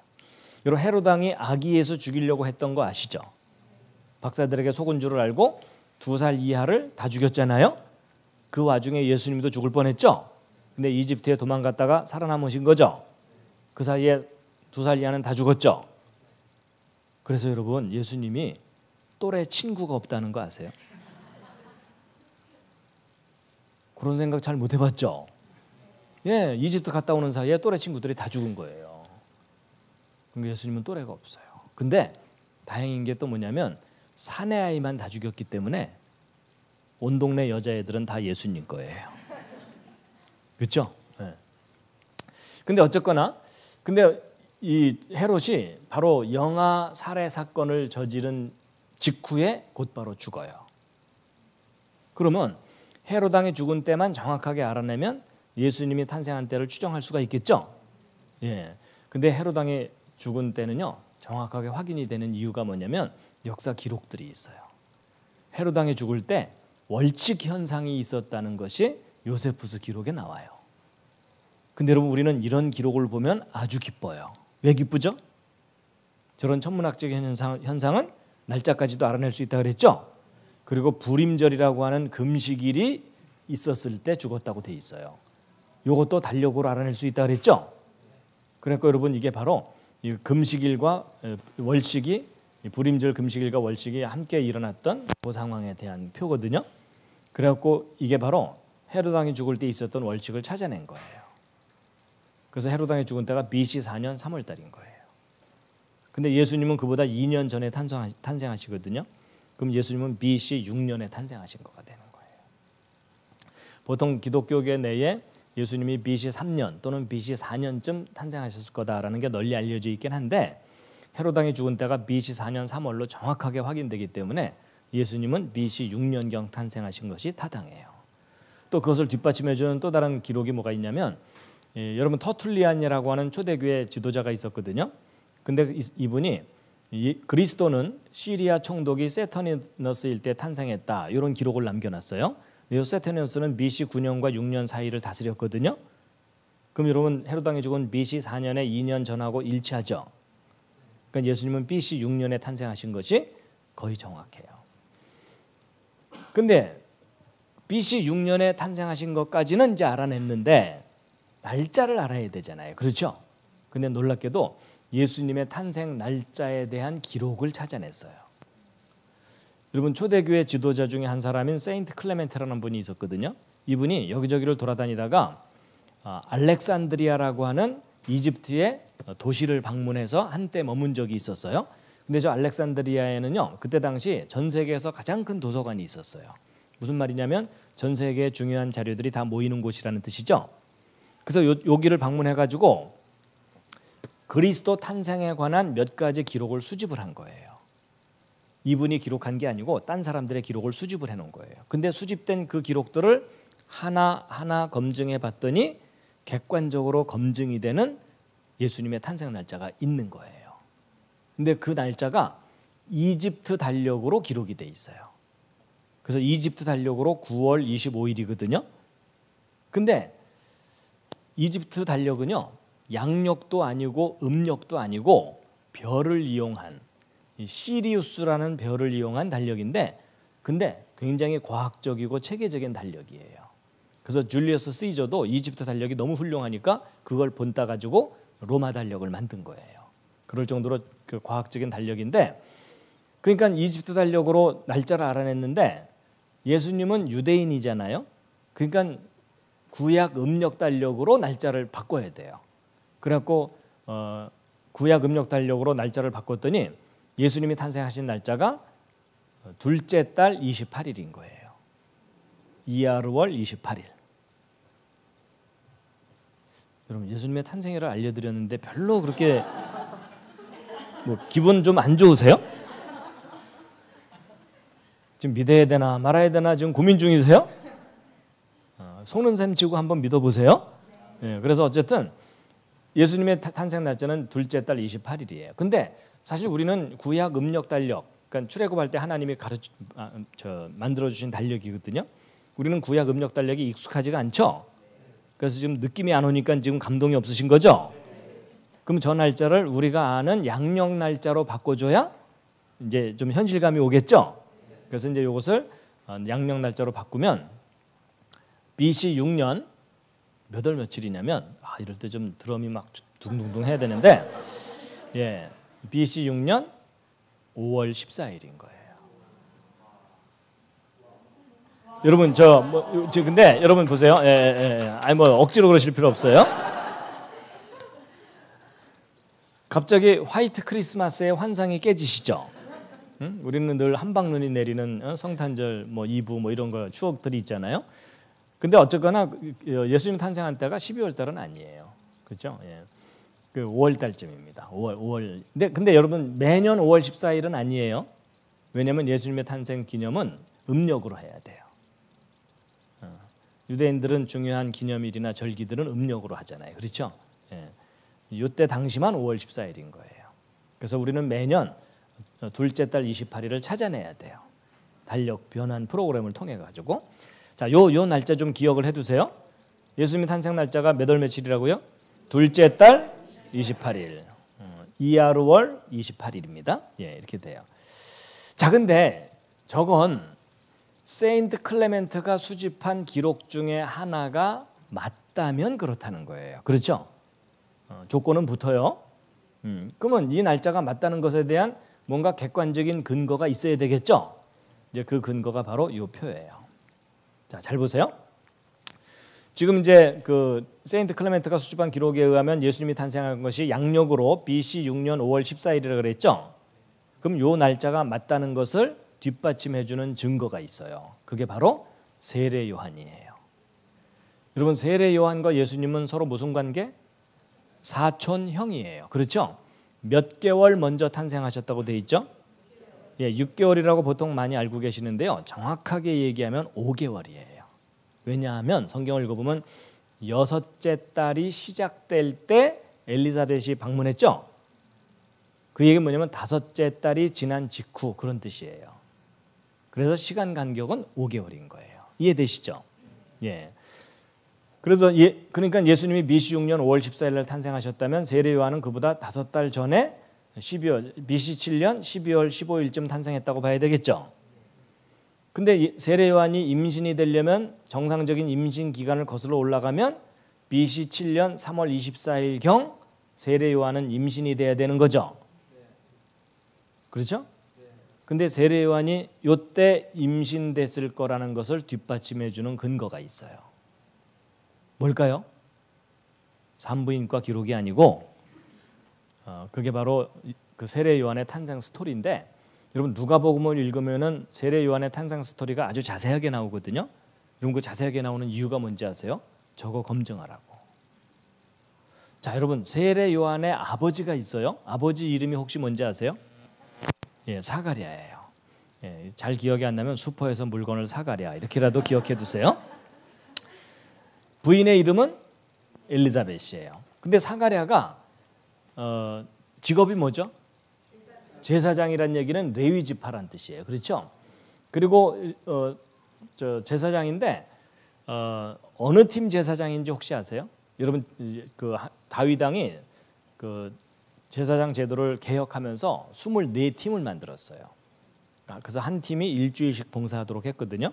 여러분 헤롯왕이 아기 예수 죽이려고 했던 거 아시죠? 박사들에게 속은 줄을 알고 2살 이하를 다 죽였잖아요. 그 와중에 예수님도 죽을 뻔했죠. 근데 이집트에 도망갔다가 살아남으신 거죠. 그 사이에 2살 이하는 다 죽었죠. 그래서 여러분 예수님이 또래 친구가 없다는 거 아세요? 그런 생각 잘 못 해봤죠? 예, 이집트 갔다 오는 사이에 또래 친구들이 다 죽은 거예요. 그러니까 예수님은 또래가 없어요. 근데 다행인 게 또 뭐냐면 사내 아이만 다 죽였기 때문에 온 동네 여자애들은 다 예수님 거예요. 그렇죠? 예. 근데 어쨌거나 근데 이 헤롯이 바로 영아 살해 사건을 저지른 직후에 곧바로 죽어요. 그러면 헤롯 왕이 죽은 때만 정확하게 알아내면 예수님이 탄생한 때를 추정할 수가 있겠죠. 예. 근데 헤롯 왕이 죽은 때는요 정확하게 확인이 되는 이유가 뭐냐면 역사 기록들이 있어요. 헤롯 왕이 죽을 때 월칙 현상이 있었다는 것이 요세푸스 기록에 나와요. 근데 여러분 우리는 이런 기록을 보면 아주 기뻐요. 왜 기쁘죠? 저런 천문학적인 현상은 날짜까지도 알아낼 수 있다고 그랬죠. 그리고 불임절이라고 하는 금식일이 있었을 때 죽었다고 돼 있어요. 이것도 달력으로 알아낼 수 있다고 그랬죠. 그러니까 여러분 이게 바로 이 금식일과 월식이 불임절 금식일과 월식이 함께 일어났던 그 상황에 대한 표거든요. 그래갖고 이게 바로 헤롯 왕이 죽을 때 있었던 월식을 찾아낸 거예요. 그래서 헤롯 왕이 죽은 때가 BC 4년 3월 달인 거예요. 근데 예수님은 그보다 2년 전에 탄생하시거든요. 그럼 예수님은 BC 6년에 탄생하신 거가 되는 거예요. 보통 기독교계 내에 예수님이 BC 3년 또는 BC 4년쯤 탄생하셨을 거다라는 게 널리 알려져 있긴 한데 헤롯 왕이 죽은 때가 BC 4년 3월로 정확하게 확인되기 때문에 예수님은 BC 6년경 탄생하신 것이 타당해요. 또 그것을 뒷받침해주는 또 다른 기록이 뭐가 있냐면 여러분 터툴리안이라고 하는 초대교회 지도자가 있었거든요. 근데 이분이 그리스도는 시리아 총독이 세터니너스일 때 탄생했다 이런 기록을 남겨놨어요. 이 세터니너스는 BC 9년과 6년 사이를 다스렸거든요. 그럼 여러분 헤롯 왕이 죽은 BC 4년에 2년 전하고 일치하죠. 그러니까 예수님은 BC 6년에 탄생하신 것이 거의 정확해요. 근데 BC 6년에 탄생하신 것까지는 이제 알아냈는데 날짜를 알아야 되잖아요. 그렇죠? 근데 놀랍게도 예수님의 탄생 날짜에 대한 기록을 찾아냈어요. 여러분 초대교회 지도자 중에 한 사람인 세인트 클레멘테라는 분이 있었거든요. 이분이 여기저기를 돌아다니다가 알렉산드리아라고 하는 이집트의 도시를 방문해서 한때 머문 적이 있었어요. 근데 저 알렉산드리아에는요 그때 당시 전 세계에서 가장 큰 도서관이 있었어요. 무슨 말이냐면 전 세계의 중요한 자료들이 다 모이는 곳이라는 뜻이죠. 그래서 여기를 방문해가지고 그리스도 탄생에 관한 몇 가지 기록을 수집을 한 거예요. 이분이 기록한 게 아니고 딴 사람들의 기록을 수집을 해놓은 거예요. 근데 수집된 그 기록들을 하나하나 검증해 봤더니 객관적으로 검증이 되는 예수님의 탄생 날짜가 있는 거예요. 근데 그 날짜가 이집트 달력으로 기록이 돼 있어요. 그래서 이집트 달력으로 9월 25일이거든요. 근데 이집트 달력은요 양력도 아니고 음력도 아니고 별을 이용한 시리우스라는 별을 이용한 달력인데 근데 굉장히 과학적이고 체계적인 달력이에요. 그래서 줄리어스 시저도 이집트 달력이 너무 훌륭하니까 그걸 본따 가지고 로마 달력을 만든 거예요. 그럴 정도로 그 과학적인 달력인데 그러니까 이집트 달력으로 날짜를 알아냈는데 예수님은 유대인이잖아요. 그러니까 구약 음력 달력으로 날짜를 바꿔야 돼요. 그래갖고 구약 음력 달력으로 날짜를 바꿨더니 예수님이 탄생하신 날짜가 둘째 달 28일인 거예요. 이하르월 28일. 여러분 예수님의 탄생일을 알려드렸는데 별로 그렇게 뭐 기분 좀 안 좋으세요? 지금 믿어야 되나 말아야 되나 지금 고민 중이세요? 속는 셈 치고 한번 믿어보세요. 예, 그래서 어쨌든 예수님의 탄생 날짜는 둘째 달 28일이에요. 근데 사실 우리는 구약 음력 달력, 그러니까 출애굽할 때 하나님이 만들어 주신 달력이거든요. 우리는 구약 음력 달력이 익숙하지가 않죠. 그래서 지금 느낌이 안 오니까 지금 감동이 없으신 거죠. 그럼 저 날짜를 우리가 아는 양력 날짜로 바꿔줘야 이제 좀 현실감이 오겠죠. 그래서 이제 이것을 양력 날짜로 바꾸면 BC 6년 몇 월 며칠이냐면 이럴 때 좀 드럼이 막 둥둥둥 해야 되는데 예, BC 6년 5월 14일인 거예요. 여러분 근데 여러분 보세요. 아니 뭐 억지로 그러실 필요 없어요. 갑자기 화이트 크리스마스의 환상이 깨지시죠? 응? 우리는 늘 한방눈이 내리는 성탄절 뭐 이브 뭐 이런 거 추억들이 있잖아요. 근데 어쨌거나 예수님 탄생한 때가 12월 달은 아니에요. 그렇죠? 예. 그 5월 달쯤입니다. 5월. 근데 여러분 매년 5월 14일은 아니에요. 왜냐하면 예수님의 탄생 기념은 음력으로 해야 돼요. 유대인들은 중요한 기념일이나 절기들은 음력으로 하잖아요. 그렇죠? 예. 이때 당시만 5월 14일인 거예요. 그래서 우리는 매년 둘째 달 28일을 찾아내야 돼요. 달력 변환 프로그램을 통해 가지고. 자, 요 날짜 좀 기억을 해 두세요. 예수님 탄생 날짜가 몇 월 며칠이라고요? 둘째 달 28일. 이하르월 28일입니다. 예, 이렇게 돼요. 자, 근데 저건 세인트 클레멘트가 수집한 기록 중에 하나가 맞다면 그렇다는 거예요. 그렇죠? 조건은 붙어요. 그러면 이 날짜가 맞다는 것에 대한 뭔가 객관적인 근거가 있어야 되겠죠? 이제 그 근거가 바로 이 표예요. 자, 잘 보세요. 지금 이제 그 세인트 클레멘트가 수집한 기록에 의하면 예수님이 탄생한 것이 양력으로 BC 6년 5월 14일이라고 그랬죠? 그럼 요 날짜가 맞다는 것을 뒷받침해 주는 증거가 있어요. 그게 바로 세례 요한이에요. 여러분, 세례 요한과 예수님은 서로 무슨 관계? 사촌 형이에요. 그렇죠? 몇 개월 먼저 탄생하셨다고 돼 있죠? 예, 6개월이라고 보통 많이 알고 계시는데요. 정확하게 얘기하면 5개월이에요. 왜냐하면 성경을 읽어보면 여섯째 달이 시작될 때 엘리사벳이 방문했죠. 그 얘기는 뭐냐면 다섯째 달이 지난 직후 그런 뜻이에요. 그래서 시간 간격은 5개월인 거예요. 이해되시죠? 예. 그래서 그러니까 예수님이 BC 6년 5월 14일 날 탄생하셨다면 세례 요한은 그보다 5달 전에 BC 7년 12월 15일쯤 탄생했다고 봐야 되겠죠. 근데 세례 요한이 임신이 되려면 정상적인 임신 기간을 거슬러 올라가면 BC 7년 3월 24일경 세례 요한은 임신이 돼야 되는 거죠. 그렇죠? 근데 세례 요한이 요때 임신됐을 거라는 것을 뒷받침해 주는 근거가 있어요. 뭘까요? 산부인과 기록이 아니고 그게 바로 그 세례 요한의 탄생 스토리인데, 여러분 누가복음을 읽으면은 세례 요한의 탄생 스토리가 아주 자세하게 나오거든요. 여러분 그 자세하게 나오는 이유가 뭔지 아세요? 저거 검증하라고. 자, 여러분 세례 요한의 아버지가 있어요. 아버지 이름이 혹시 뭔지 아세요? 예, 사가랴예요. 예, 잘 기억이 안 나면 슈퍼에서 물건을 사가랴 이렇게라도 기억해 두세요. 부인의 이름은 엘리자벳이에요. 근데 사가랴가 직업이 뭐죠? 제사장이란 얘기는 레위 지파란 뜻이에요. 그렇죠? 그리고 제사장인데 어느 팀 제사장인지 혹시 아세요? 여러분 그 다윗 왕이 그 제사장 제도를 개혁하면서 24팀을 만들었어요. 그래서 한 팀이 일주일씩 봉사하도록 했거든요.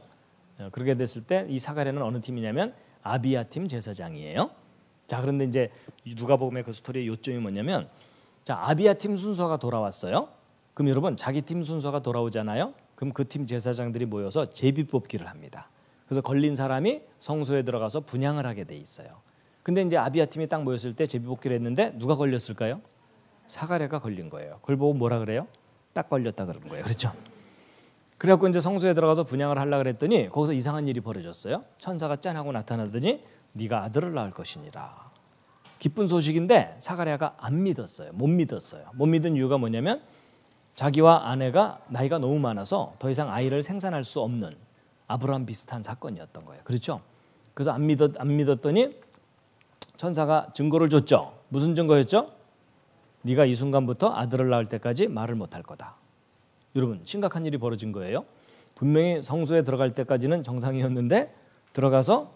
그렇게 됐을 때 이 사가랴는 어느 팀이냐면 아비야 팀 제사장이에요. 자, 그런데 이제 누가복음의 그 스토리의 요점이 뭐냐면, 자, 아비야 팀 순서가 돌아왔어요. 그럼 여러분 자기 팀 순서가 돌아오잖아요. 그럼 그 팀 제사장들이 모여서 제비 뽑기를 합니다. 그래서 걸린 사람이 성소에 들어가서 분향을 하게 돼 있어요. 근데 이제 아비야 팀이 딱 모였을 때 제비 뽑기를 했는데 누가 걸렸을까요? 사가랴가 걸린 거예요. 그걸 보고 뭐라 그래요? 딱 걸렸다 그런 거예요. 그렇죠? 그래갖고 이제 성소에 들어가서 분향을 하려 그랬더니 거기서 이상한 일이 벌어졌어요. 천사가 짠 하고 나타나더니 네가 아들을 낳을 것이니라. 기쁜 소식인데 사가랴가 안 믿었어요. 못 믿었어요. 못 믿은 이유가 뭐냐면 자기와 아내가 나이가 너무 많아서 더 이상 아이를 생산할 수 없는 아브라함 비슷한 사건이었던 거예요. 그렇죠? 그래서 안 믿었더니 천사가 증거를 줬죠. 무슨 증거였죠? 네가 이 순간부터 아들을 낳을 때까지 말을 못할 거다. 여러분 심각한 일이 벌어진 거예요. 분명히 성소에 들어갈 때까지는 정상이었는데 들어가서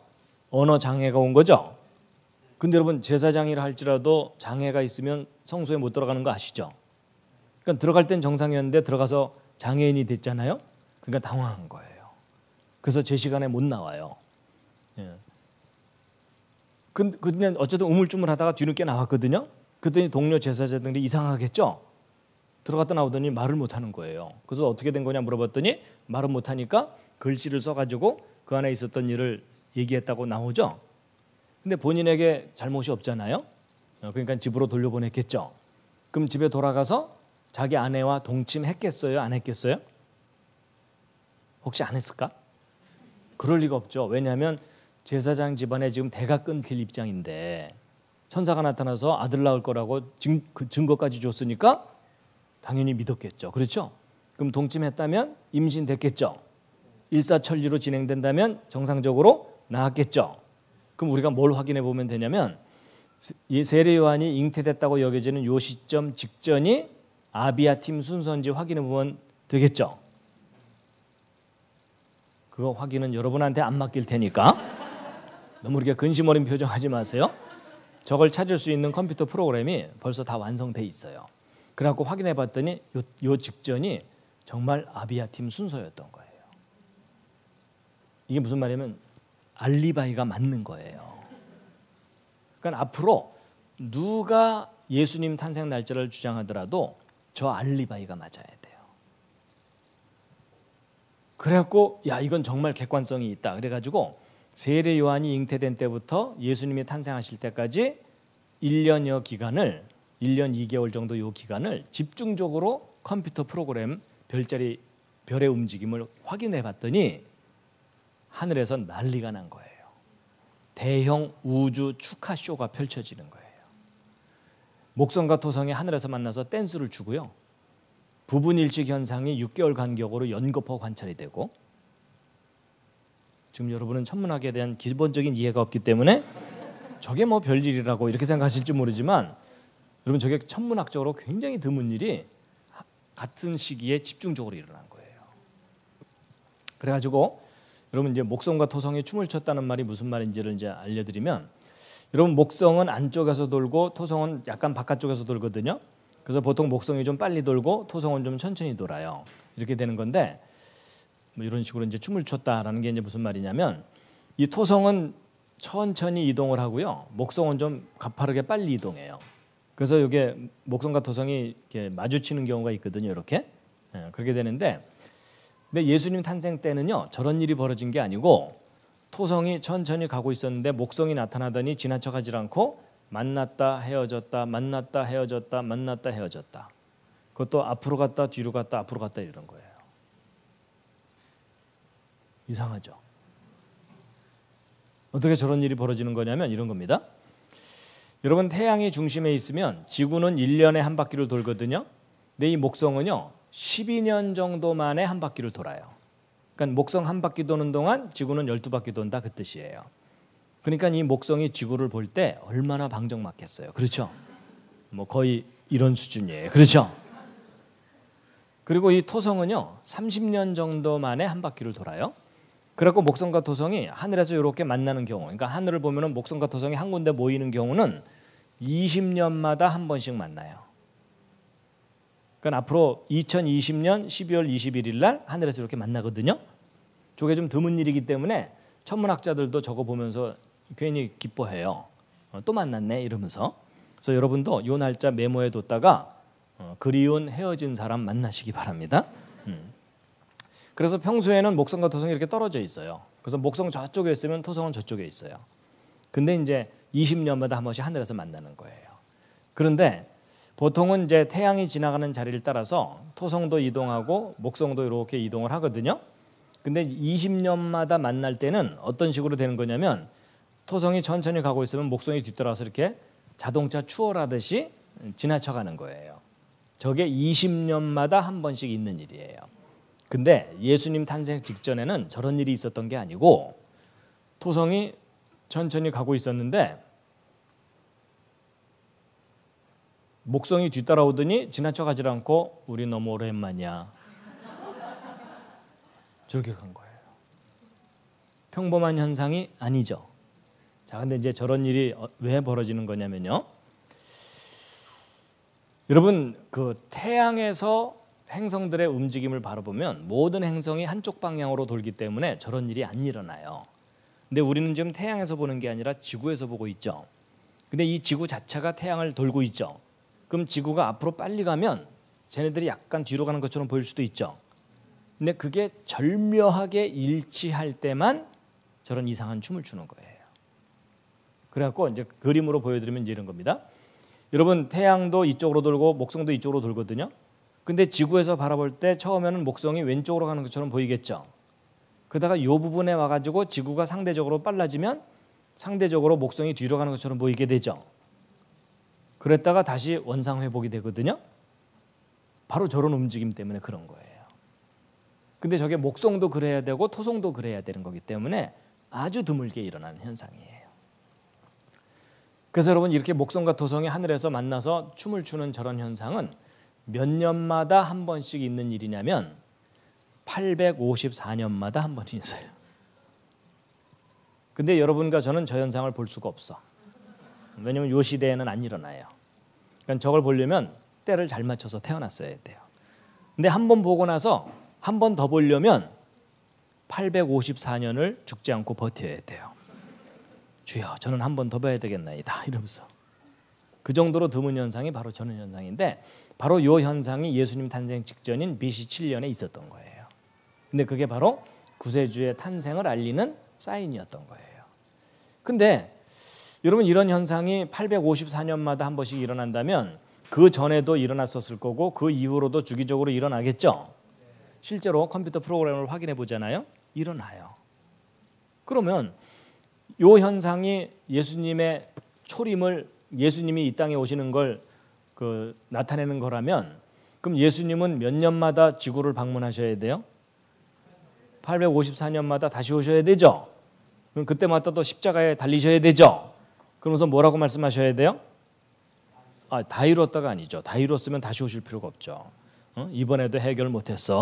언어 장애가 온 거죠. 근데 여러분 제사장이라 할지라도 장애가 있으면 성소에 못 들어가는 거 아시죠? 그러니까 들어갈 땐 정상이었는데 들어가서 장애인이 됐잖아요. 그러니까 당황한 거예요. 그래서 제 시간에 못 나와요. 근데 어쨌든 우물쭈물하다가 뒤늦게 나왔거든요. 그랬더니 동료 제사장들이 이상하겠죠. 들어갔다 나오더니 말을 못하는 거예요. 그래서 어떻게 된 거냐 물어봤더니 말을 못하니까 글씨를 써가지고 그 안에 있었던 일을 얘기했다고 나오죠. 근데 본인에게 잘못이 없잖아요. 그러니까 집으로 돌려보냈겠죠. 그럼 집에 돌아가서 자기 아내와 동침했겠어요? 안 했겠어요? 혹시 안 했을까? 그럴 리가 없죠. 왜냐하면 제사장 집안에 지금 대가 끊길 입장인데 천사가 나타나서 아들 낳을 거라고 그 증거까지 줬으니까 당연히 믿었겠죠. 그렇죠? 그럼 동침했다면 임신됐겠죠. 일사천리로 진행된다면 정상적으로 나았겠죠. 그럼 우리가 뭘 확인해 보면 되냐면 세례 요한이 잉태됐다고 여겨지는 요 시점 직전이 아비아 팀 순서인지 확인해 보면 되겠죠. 그거 확인은 여러분한테 안 맡길 테니까 너무 이렇게 근심 어린 표정하지 마세요. 저걸 찾을 수 있는 컴퓨터 프로그램이 벌써 다 완성돼 있어요. 그래갖고 확인해 봤더니 요 직전이 정말 아비아 팀 순서였던 거예요. 이게 무슨 말이냐면 알리바이가 맞는 거예요. 그러니까 앞으로 누가 예수님 탄생 날짜를 주장하더라도 저 알리바이가 맞아야 돼요. 그래갖고 야 이건 정말 객관성이 있다. 그래가지고 세례 요한이 잉태된 때부터 예수님이 탄생하실 때까지 1년여 기간을 1년 2개월 정도 요 기간을 집중적으로 컴퓨터 프로그램 별자리 별의 움직임을 확인해 봤더니 하늘에서 난리가 난 거예요. 대형 우주 축하 쇼가 펼쳐지는 거예요. 목성과 토성이 하늘에서 만나서 댄스를 추고요. 부분 일식 현상이 6개월 간격으로 연거푸 관찰이 되고 지금 여러분은 천문학에 대한 기본적인 이해가 없기 때문에 저게 뭐 별일이라고 이렇게 생각하실지 모르지만 여러분 저게 천문학적으로 굉장히 드문 일이 같은 시기에 집중적으로 일어난 거예요. 그래가지고 여러분 이제 목성과 토성이 춤을 췄다는 말이 무슨 말인지를 이제 알려드리면 여러분 목성은 안쪽에서 돌고 토성은 약간 바깥쪽에서 돌거든요. 그래서 보통 목성이 좀 빨리 돌고 토성은 좀 천천히 돌아요. 이렇게 되는 건데 뭐 이런 식으로 이제 춤을 췄다라는 게 이제 무슨 말이냐면 이 토성은 천천히 이동을 하고요. 목성은 좀 가파르게 빨리 이동해요. 그래서 이게 목성과 토성이 이렇게 마주치는 경우가 있거든요. 이렇게 그렇게 되는데 근데 예수님 탄생 때는요 저런 일이 벌어진 게 아니고 토성이 천천히 가고 있었는데 목성이 나타나더니 지나쳐가지 않고 만났다 헤어졌다 만났다 헤어졌다 만났다 헤어졌다. 그것도 앞으로 갔다 뒤로 갔다 앞으로 갔다 이런 거예요. 이상하죠. 어떻게 저런 일이 벌어지는 거냐면 이런 겁니다. 여러분 태양이 중심에 있으면 지구는 1년에 한 바퀴를 돌거든요. 근데 이 목성은요 12년 정도 만에 한 바퀴를 돌아요. 그러니까 목성 한 바퀴 도는 동안 지구는 12바퀴 돈다 그 뜻이에요. 그러니까 이 목성이 지구를 볼 때 얼마나 방정맞겠어요. 그렇죠? 뭐 거의 이런 수준이에요. 그렇죠? 그리고 이 토성은요 30년 정도 만에 한 바퀴를 돌아요. 그래갖고 목성과 토성이 하늘에서 이렇게 만나는 경우, 그러니까 하늘을 보면은 목성과 토성이 한 군데 모이는 경우는 20년마다 한 번씩 만나요. 그러니까 앞으로 2020년 12월 21일 날 하늘에서 이렇게 만나거든요. 저게 좀 드문 일이기 때문에 천문학자들도 저거 보면서 괜히 기뻐해요. 또 만났네 이러면서. 그래서 여러분도 이 날짜 메모해 뒀다가 그리운 헤어진 사람 만나시기 바랍니다. 그래서 평소에는 목성과 토성이 이렇게 떨어져 있어요. 그래서 목성 저쪽에 있으면 토성은 저쪽에 있어요. 근데 이제 20년마다 한 번씩 하늘에서 만나는 거예요. 그런데 보통은 이제 태양이 지나가는 자리를 따라서 토성도 이동하고 목성도 이렇게 이동을 하거든요. 근데 20년마다 만날 때는 어떤 식으로 되는 거냐면 토성이 천천히 가고 있으면 목성이 뒤따라서 이렇게 자동차 추월하듯이 지나쳐가는 거예요. 저게 20년마다 한 번씩 있는 일이에요. 근데 예수님 탄생 직전에는 저런 일이 있었던 게 아니고 토성이 천천히 가고 있었는데 목성이 뒤따라오더니 지나쳐가지 않고 우리 너무 오랜만이야. 저렇게 간 거예요. 평범한 현상이 아니죠. 자, 근데 이제 저런 일이 왜 벌어지는 거냐면요. 여러분 그 태양에서 행성들의 움직임을 바라보면 모든 행성이 한쪽 방향으로 돌기 때문에 저런 일이 안 일어나요. 근데 우리는 지금 태양에서 보는 게 아니라 지구에서 보고 있죠. 근데 이 지구 자체가 태양을 돌고 있죠. 그럼 지구가 앞으로 빨리 가면 쟤네들이 약간 뒤로 가는 것처럼 보일 수도 있죠. 근데 그게 절묘하게 일치할 때만 저런 이상한 춤을 추는 거예요. 그래갖고 이제 그림으로 보여드리면 이제 이런 겁니다. 여러분 태양도 이쪽으로 돌고 목성도 이쪽으로 돌거든요. 근데 지구에서 바라볼 때 처음에는 목성이 왼쪽으로 가는 것처럼 보이겠죠. 그러다가 이 부분에 와가지고 지구가 상대적으로 빨라지면 상대적으로 목성이 뒤로 가는 것처럼 보이게 되죠. 그랬다가 다시 원상 회복이 되거든요. 바로 저런 움직임 때문에 그런 거예요. 근데 저게 목성도 그래야 되고 토성도 그래야 되는 거기 때문에 아주 드물게 일어나는 현상이에요. 그래서 여러분 이렇게 목성과 토성이 하늘에서 만나서 춤을 추는 저런 현상은 몇 년마다 한 번씩 있는 일이냐면 854년마다 한 번 있어요. 근데 여러분과 저는 저 현상을 볼 수가 없어. 왜냐하면 이 시대에는 안 일어나요. 그러니까 저걸 보려면 때를 잘 맞춰서 태어났어야 돼요. 근데 한 번 보고 나서 한 번 더 보려면 854년을 죽지 않고 버텨야 돼요. 주여 저는 한 번 더 봐야 되겠나이다 이러면서. 그 정도로 드문 현상이 바로 저런 현상인데 바로 이 현상이 예수님 탄생 직전인 BC 7년에 있었던 거예요. 근데 그게 바로 구세주의 탄생을 알리는 사인이었던 거예요. 근데 여러분 이런 현상이 854년마다 한 번씩 일어난다면 그 전에도 일어났었을 거고 그 이후로도 주기적으로 일어나겠죠. 실제로 컴퓨터 프로그램을 확인해 보잖아요. 일어나요. 그러면 이 현상이 예수님의 초림을 예수님이 이 땅에 오시는 걸 나타내는 거라면 그럼 예수님은 몇 년마다 지구를 방문하셔야 돼요? 854년마다 다시 오셔야 되죠. 그럼 그때마다 또 십자가에 달리셔야 되죠. 그러면서 뭐라고 말씀하셔야 돼요? 다 이뤘다가 아니죠. 다 이뤘으면 다시 오실 필요가 없죠. 이번에도 해결 못했어.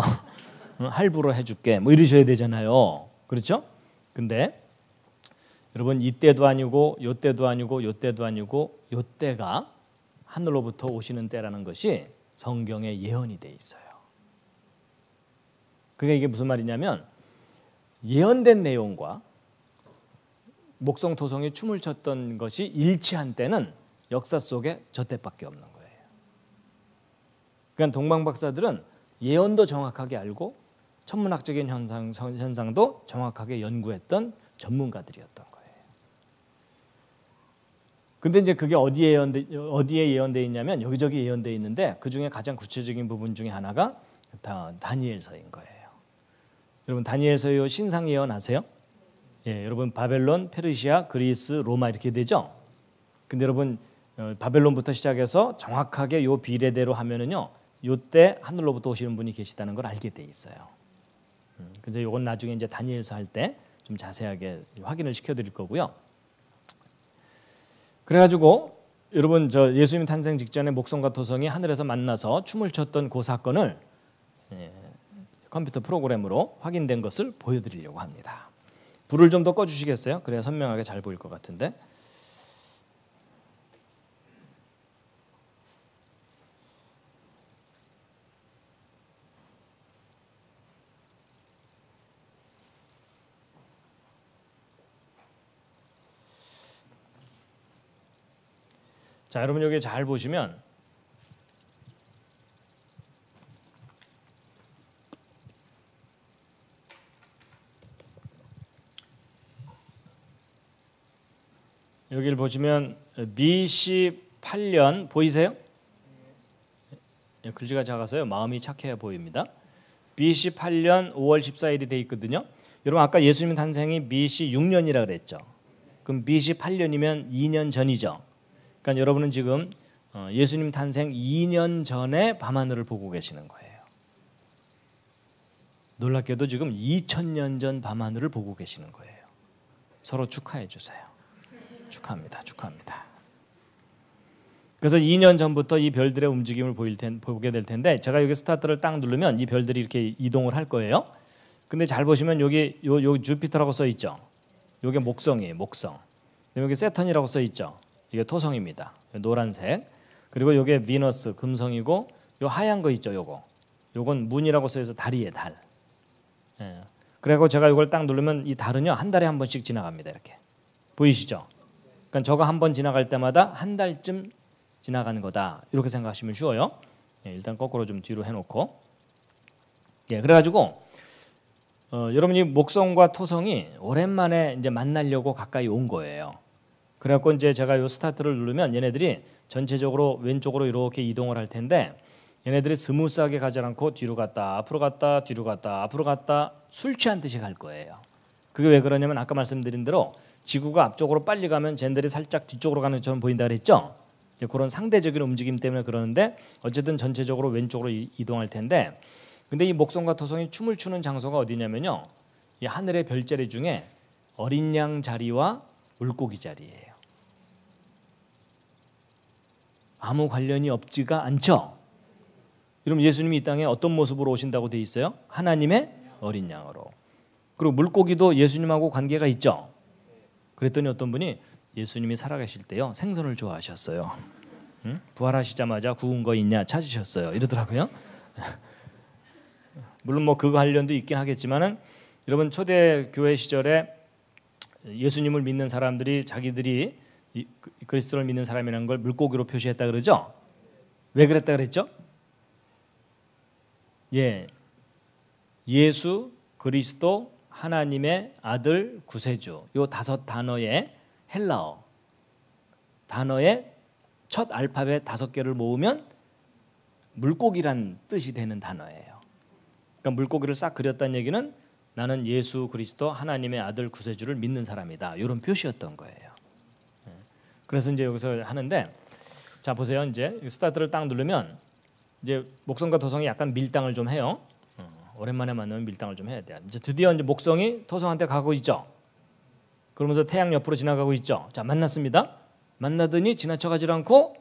할부로 해줄게. 뭐 이러셔야 되잖아요. 그렇죠? 근데 여러분 이때도 아니고 요때도 아니고 요때도 아니고 요때가 하늘로부터 오시는 때라는 것이 성경에 예언이 돼 있어요. 그게 이게 무슨 말이냐면 예언된 내용과 목성토성이 춤을 췄던 것이 일치한 때는 역사 속에 저 때밖에 없는 거예요. 그러니까 동방박사들은 예언도 정확하게 알고 천문학적인 현상도 정확하게 연구했던 전문가들이었던 거예요. 근데 이제 그게 어디에 예언돼 있냐면 여기저기 예언돼 있는데 그 중에 가장 구체적인 부분 중에 하나가 다니엘서인 거예요. 여러분 다니엘서의 신상 예언 아세요? 예, 여러분 바벨론, 페르시아, 그리스, 로마 이렇게 되죠. 근데 여러분 바벨론부터 시작해서 정확하게 요 비례대로 하면은요, 요때 하늘로부터 오시는 분이 계시다는 걸 알게 돼 있어요. 그래서 요건 나중에 이제 다니엘서 할 때 좀 자세하게 확인을 시켜드릴 거고요. 그래가지고 여러분 저 예수님 탄생 직전에 목성과 토성이 하늘에서 만나서 춤을 췄던 그 사건을 컴퓨터 프로그램으로 확인된 것을 보여드리려고 합니다. 불을 좀 더 꺼주시겠어요? 그래야 선명하게 잘 보일 것 같은데. 자, 여러분 여기 잘 보시면 여기를 보시면 BC 8년 보이세요? 글씨가 작아서요. 마음이 착해 보입니다. BC 8년 5월 14일이 돼 있거든요. 여러분 아까 예수님 탄생이 BC 6년이라 그랬죠. 그럼 BC 8년이면 2년 전이죠. 그러니까 여러분은 지금 예수님 탄생 2년 전에 밤하늘을 보고 계시는 거예요. 놀랍게도 지금 2000년 전 밤하늘을 보고 계시는 거예요. 서로 축하해 주세요. 축하합니다. 축하합니다. 그래서 2년 전부터 이 별들의 움직임을 보게 될 텐데 제가 여기 스타트를 딱 누르면 이 별들이 이렇게 이동을 할 거예요. 근데 잘 보시면 여기 주피터라고 써 있죠. 여기 목성이에요. 목성. 여기 세턴이라고 써 있죠. 이게 토성입니다. 노란색. 그리고 이게 비너스 금성이고 요 하얀 거 있죠. 요건 문이라고 써 있어서 달이에요. 달. 예. 그래서 제가 이걸 딱 누르면 이 달은요 한 달에 한 번씩 지나갑니다. 이렇게 보이시죠? 그러니까 저가 한 번 지나갈 때마다 한 달쯤 지나가는 거다. 이렇게 생각하시면 쉬워요. 예, 일단 거꾸로 좀 뒤로 해놓고. 예, 그래가지고 여러분이 목성과 토성이 오랜만에 이제 만나려고 가까이 온 거예요. 그래갖고 이제 제가 요 스타트를 누르면 얘네들이 전체적으로 왼쪽으로 이렇게 이동을 할 텐데 얘네들이 스무스하게 가지 않고 뒤로 갔다 앞으로 갔다 뒤로 갔다 앞으로 갔다 술 취한 듯이 갈 거예요. 그게 왜 그러냐면 아까 말씀드린 대로 지구가 앞쪽으로 빨리 가면 쟤네들이 살짝 뒤쪽으로 가는 것처럼 보인다 그랬죠. 이제 그런 상대적인 움직임 때문에 그러는데 어쨌든 전체적으로 왼쪽으로 이동할 텐데 근데 이 목성과 토성이 춤을 추는 장소가 어디냐면요. 이 하늘의 별자리 중에 어린 양 자리와 물고기 자리예요. 아무 관련이 없지가 않죠. 그럼 예수님이 이 땅에 어떤 모습으로 오신다고 돼 있어요? 하나님의 어린 양으로. 그리고 물고기도 예수님하고 관계가 있죠. 그랬더니 어떤 분이 예수님이 살아계실 때요 생선을 좋아하셨어요. 응? 부활하시자마자 구운 거 있냐 찾으셨어요. 이러더라고요. 물론 뭐 그 관련도 있긴 하겠지만은 여러분 초대 교회 시절에 예수님을 믿는 사람들이 자기들이 그리스도를 믿는 사람이라는 걸 물고기로 표시했다 그러죠. 왜 그랬다 그랬죠? 예, 예수 그리스도 하나님의 아들 구세주 요 5단어의 헬라어 단어의 첫 알파벳 5개를 모으면 물고기란 뜻이 되는 단어예요. 그러니까 물고기를 싹 그렸다는 얘기는 나는 예수 그리스도 하나님의 아들 구세주를 믿는 사람이다. 이런 표시였던 거예요. 그래서 이제 여기서 하는데 자 보세요. 이제 스타트를 딱 누르면 이제 목성과 토성이 약간 밀당을 좀 해요. 오랜만에 만나면 밀당을 좀 해야 돼요. 이제 드디어 이제 목성이 토성한테 가고 있죠. 그러면서 태양 옆으로 지나가고 있죠. 자 만났습니다. 만나더니 지나쳐가지 않고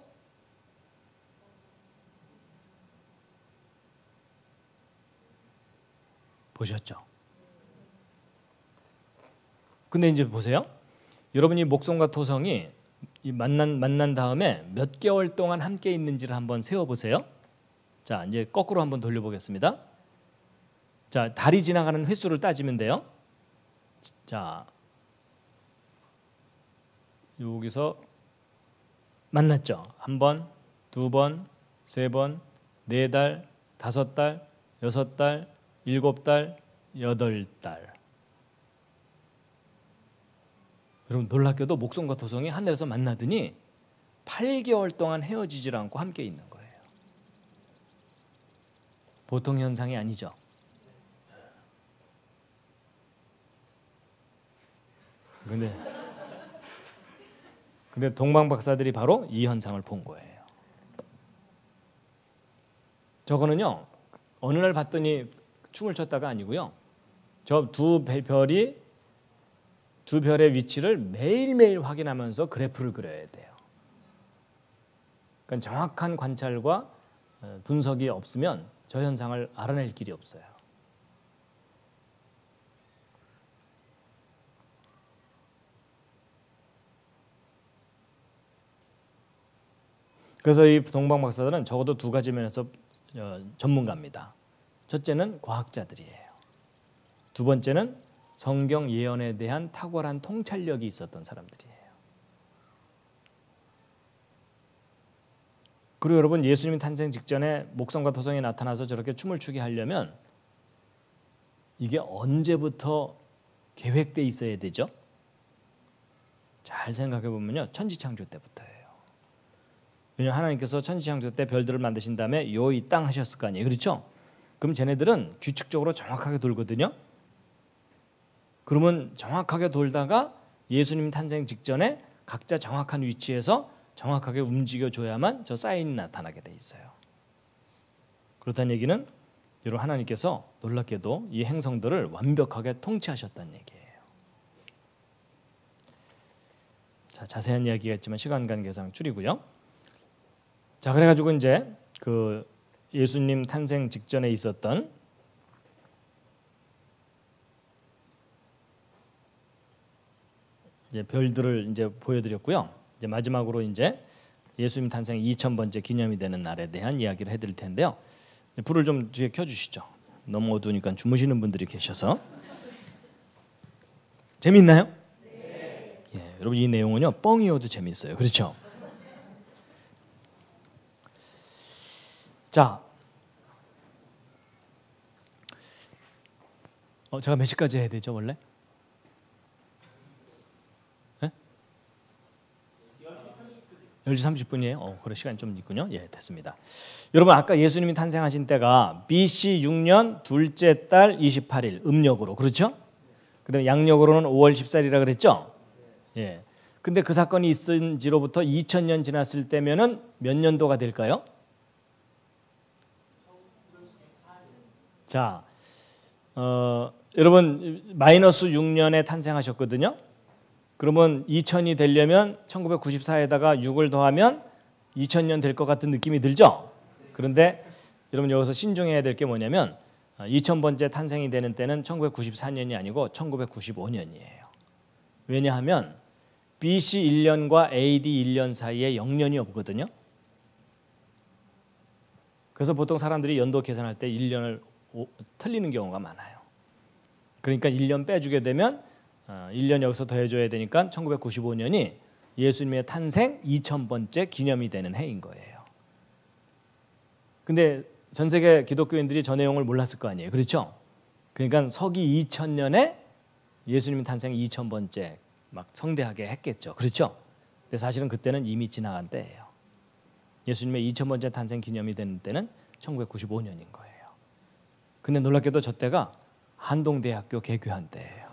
보셨죠. 근데 이제 보세요. 여러분이 목성과 토성이 만난 다음에 몇 개월 동안 함께 있는지를 한번 세어보세요. 자 이제 거꾸로 한번 돌려보겠습니다. 자 달이 지나가는 횟수를 따지면 돼요. 자 여기서 만났죠. 한 번, 두 번, 세 번, 4달, 5달, 6달, 7달, 8달. 여러분 놀랍게도 목성과 토성이 하늘에서 만나더니 8개월 동안 헤어지질 않고 함께 있는 거예요. 보통 현상이 아니죠. 근데 동방 박사들이 바로 이 현상을 본 거예요. 저거는요 어느 날 봤더니 춤을 췄다가 아니고요. 저 두 별의 위치를 매일매일 확인하면서 그래프를 그려야 돼요. 그러니까 정확한 관찰과 분석이 없으면 저 현상을 알아낼 길이 없어요. 그래서 이 동방 박사들은 적어도 2가지 면에서 전문가입니다. 첫째는 과학자들이에요. 두 번째는 성경 예언에 대한 탁월한 통찰력이 있었던 사람들이에요. 그리고 여러분 예수님 탄생 직전에 목성과 토성이 나타나서 저렇게 춤을 추게 하려면 이게 언제부터 계획돼 있어야 되죠? 잘 생각해 보면요 천지창조 때부터예요. 왜냐하면 하나님께서 천지창조 때 별들을 만드신 다음에 요 이 땅 하셨을 거 아니에요. 그렇죠? 그럼 쟤네들은 규칙적으로 정확하게 돌거든요. 그러면 정확하게 돌다가 예수님 탄생 직전에 각자 정확한 위치에서 정확하게 움직여줘야만 저 사인이 나타나게 돼 있어요. 그렇다는 얘기는 여러분 하나님께서 놀랍게도 이 행성들을 완벽하게 통치하셨다는 얘기예요. 자, 자세한 이야기가 있지만 시간 관계상 줄이고요. 자, 그래가지고 이제 그 예수님 탄생 직전에 있었던 이제 별들을 이제 보여드렸고요. 이제 마지막으로 이제 예수님 탄생 2000번째 기념이 되는 날에 대한 이야기를 해드릴 텐데요. 불을 좀 뒤에 켜주시죠. 너무 어두우니까 주무시는 분들이 계셔서. 재미있나요? 네. 예, 여러분 이 내용은요 뻥이어도 재밌어요. 그렇죠? 자, 제가 몇 시까지 해야 되죠 원래? 네? 10시 30분이에요. 그래 시간이 좀 있군요. 예, 됐습니다. 여러분 아까 예수님이 탄생하신 때가 BC 6년 둘째 달 28일 음력으로 그렇죠? 그다음에 양력으로는 5월 14일이라 그랬죠? 예. 근데 그 사건이 있은 지로부터 2000년 지났을 때면은 몇 년도가 될까요? 자, 여러분 마이너스 6년에 탄생하셨거든요. 그러면 2000이 되려면 1994에다가 6을 더하면 2000년 될 것 같은 느낌이 들죠? 그런데 여러분 여기서 신중해야 될 게 뭐냐면 2000번째 탄생이 되는 때는 1994년이 아니고 1995년이에요. 왜냐하면 BC 1년과 AD 1년 사이에 0년이 없거든요. 그래서 보통 사람들이 연도 계산할 때 1년을 틀리는 경우가 많아요. 그러니까 1년 빼주게 되면 1년 여기서 더해줘야 되니까 1995년이 예수님의 탄생 2000번째 기념이 되는 해인 거예요. 근데 전 세계 기독교인들이 저 내용을 몰랐을 거 아니에요. 그렇죠? 그러니까 서기 2000년에 예수님 탄생 2000번째 막 성대하게 했겠죠. 그렇죠? 근데 사실은 그때는 이미 지나간 때예요. 예수님의 2000번째 탄생 기념이 되는 때는 1995년인 거예요. 근데 놀랍게도 저 때가 한동대학교 개교한 때예요.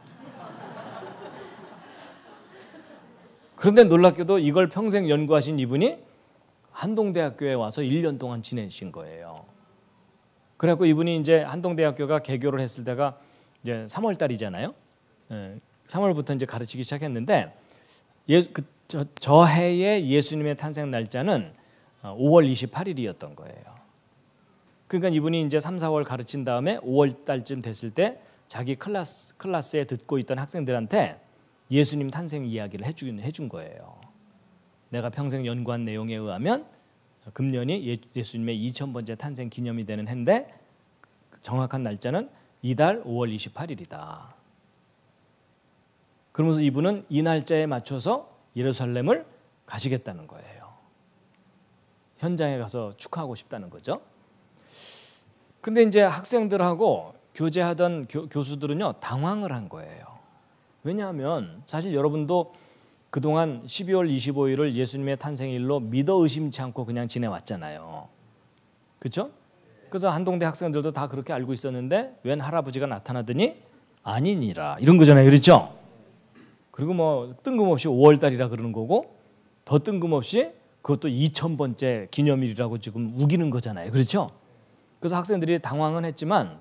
그런데 놀랍게도 이걸 평생 연구하신 이분이 한동대학교에 와서 1년 동안 지내신 거예요. 그래갖고 이분이 이제 한동대학교가 개교를 했을 때가 이제 3월 달이잖아요. 3월부터 이제 가르치기 시작했는데 저 해에 예수님의 탄생 날짜는 5월 28일이었던 거예요. 그러니까 이분이 이제 3, 4월 가르친 다음에 5월 달쯤 됐을 때 자기 클래스에 듣고 있던 학생들한테 예수님 탄생 이야기를 해준 거예요. 내가 평생 연구한 내용에 의하면 금년이 예수님의 2000번째 탄생 기념이 되는 해인데 정확한 날짜는 이달 5월 28일이다. 그러면서 이분은 이 날짜에 맞춰서 예루살렘을 가시겠다는 거예요. 현장에 가서 축하하고 싶다는 거죠. 근데 이제 학생들하고 교제하던 교수들은요 당황을 한 거예요. 왜냐하면 사실 여러분도 그동안 12월 25일을 예수님의 탄생일로 믿어 의심치 않고 그냥 지내왔잖아요. 그렇죠? 그래서 한동대 학생들도 다 그렇게 알고 있었는데 웬 할아버지가 나타나더니 아니니라 이런 거잖아요. 그렇죠? 그리고 뭐 뜬금없이 5월 달이라 그러는 거고 더 뜬금없이 그것도 2000번째 기념일이라고 지금 우기는 거잖아요. 그렇죠? 그래서 학생들이 당황은 했지만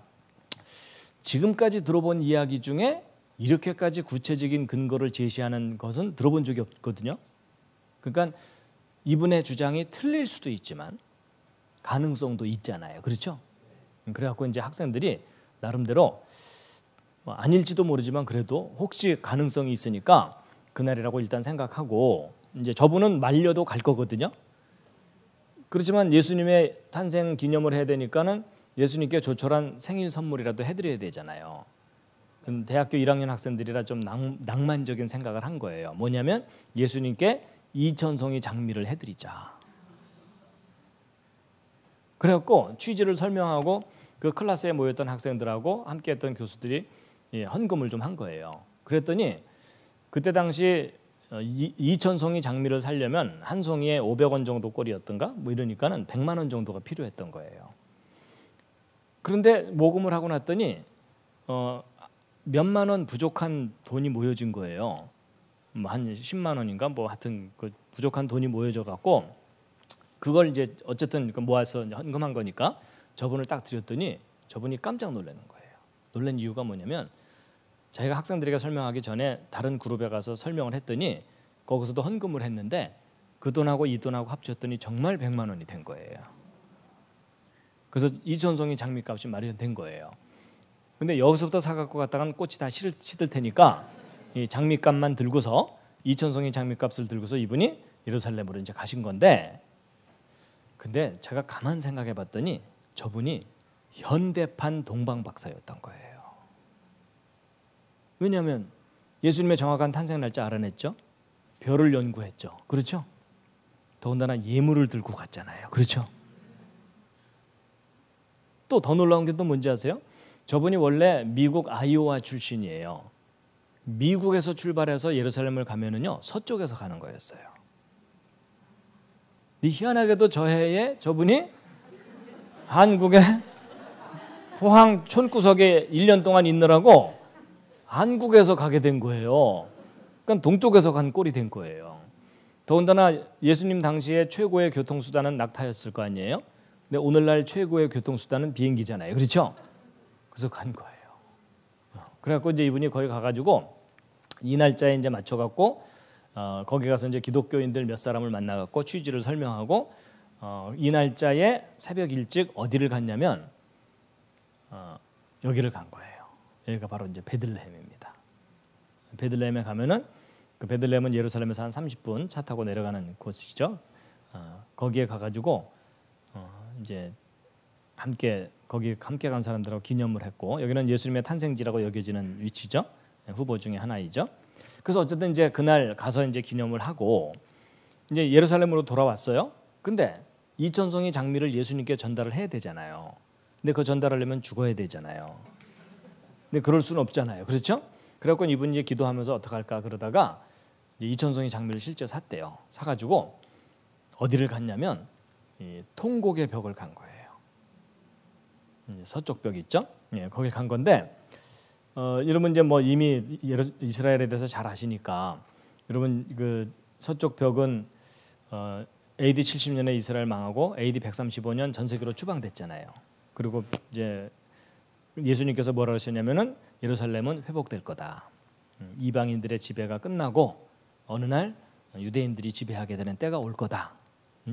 지금까지 들어본 이야기 중에 이렇게까지 구체적인 근거를 제시하는 것은 들어본 적이 없거든요. 그러니까 이분의 주장이 틀릴 수도 있지만 가능성도 있잖아요. 그렇죠? 그래갖고 이제 학생들이 나름대로 뭐 아닐지도 모르지만 그래도 혹시 가능성이 있으니까 그날이라고 일단 생각하고 이제 저분은 말려도 갈 거거든요. 그렇지만 예수님의 탄생 기념을 해야 되니까는 예수님께 조촐한 생일 선물이라도 해드려야 되잖아요. 대학교 1학년 학생들이라 좀 낭만적인 생각을 한 거예요. 뭐냐면 예수님께 2000송이 장미를 해드리자. 그래갖고 취지를 설명하고 그 클래스에 모였던 학생들하고 함께했던 교수들이 헌금을 좀 한 거예요. 그랬더니 그때 당시 2000송이 장미를 사려면 한 송이에 500원 정도 꼴이었던가 뭐 이러니까는 100만 원 정도가 필요했던 거예요. 그런데 모금을 하고 났더니 몇만 원 부족한 돈이 모여진 거예요. 한 10만 원인가 뭐 하여튼 그 부족한 돈이 모여져 갖고 그걸 이제 어쨌든 모아서 헌금한 거니까 저분을 딱 드렸더니 저분이 깜짝 놀라는 거예요. 놀란 이유가 뭐냐면 자기가 학생들에게 설명하기 전에 다른 그룹에 가서 설명을 했더니 거기서도 헌금을 했는데 그 돈하고 이 돈하고 합쳤더니 정말 100만 원이 된 거예요. 그래서 2000송이 장미값이 마련된 거예요. 근데 여기서부터 사갖고 갔다가는 꽃이 다 시들 테니까 이 장미값만 들고서 2000송이 장미값을 들고서 이분이 예루살렘으로 이제 가신 건데 근데 제가 가만 생각해 봤더니 저분이 현대판 동방 박사였던 거예요. 왜냐하면 예수님의 정확한 탄생 날짜 알아냈죠. 별을 연구했죠. 그렇죠? 더군다나 예물을 들고 갔잖아요. 그렇죠? 또 더 놀라운 게 또 뭔지 아세요? 저분이 원래 미국 아이오와 출신이에요. 미국에서 출발해서 예루살렘을 가면은요 서쪽에서 가는 거였어요. 희한하게도 저 해에 저분이 한국의 포항 촌구석에 1년 동안 있느라고 한국에서 가게 된 거예요. 그러니까 동쪽에서 간 꼴이 된 거예요. 더군다나 예수님 당시에 최고의 교통수단은 낙타였을 거 아니에요. 근데 오늘날 최고의 교통수단은 비행기잖아요. 그렇죠? 그래서 간 거예요. 그래갖고 이제 이분이 거기 가가지고 이 날짜에 이제 맞춰갖고 거기 가서 이제 기독교인들 몇 사람을 만나갖고 취지를 설명하고 이 날짜에 새벽 일찍 어디를 갔냐면 여기를 간 거예요. 여기가 바로 이제 베들레헴입니다. 베들레헴에 가면은 그 베들레헴은 예루살렘에서 한 30분 차 타고 내려가는 곳이죠. 거기에 가가지고 이제 거기 함께 간 사람들하고 기념을 했고 여기는 예수님의 탄생지라고 여겨지는 위치죠. 후보 중에 하나이죠. 그래서 어쨌든 이제 그날 가서 이제 기념을 하고 이제 예루살렘으로 돌아왔어요. 근데 이천송이 장미를 예수님께 전달을 해야 되잖아요. 근데 그 전달하려면 죽어야 되잖아요. 근데 그럴 수는 없잖아요. 그렇죠? 그래갖고 이분이 이제 기도하면서 어떻게 할까 그러다가 이천송이 장미를 실제 샀대요. 사가지고 어디를 갔냐면 이 통곡의 벽을 간 거예요. 서쪽 벽 있죠? 예, 거기 간 건데 여러분 이제 뭐 이미 이스라엘에 대해서 잘 아시니까 여러분 그 서쪽 벽은 AD 70년에 이스라엘 망하고 AD 135년 전 세계로 추방됐잖아요. 그리고 이제 예수님께서 뭐라 하셨냐면은 예루살렘은 회복될 거다. 이방인들의 지배가 끝나고 어느 날 유대인들이 지배하게 되는 때가 올 거다.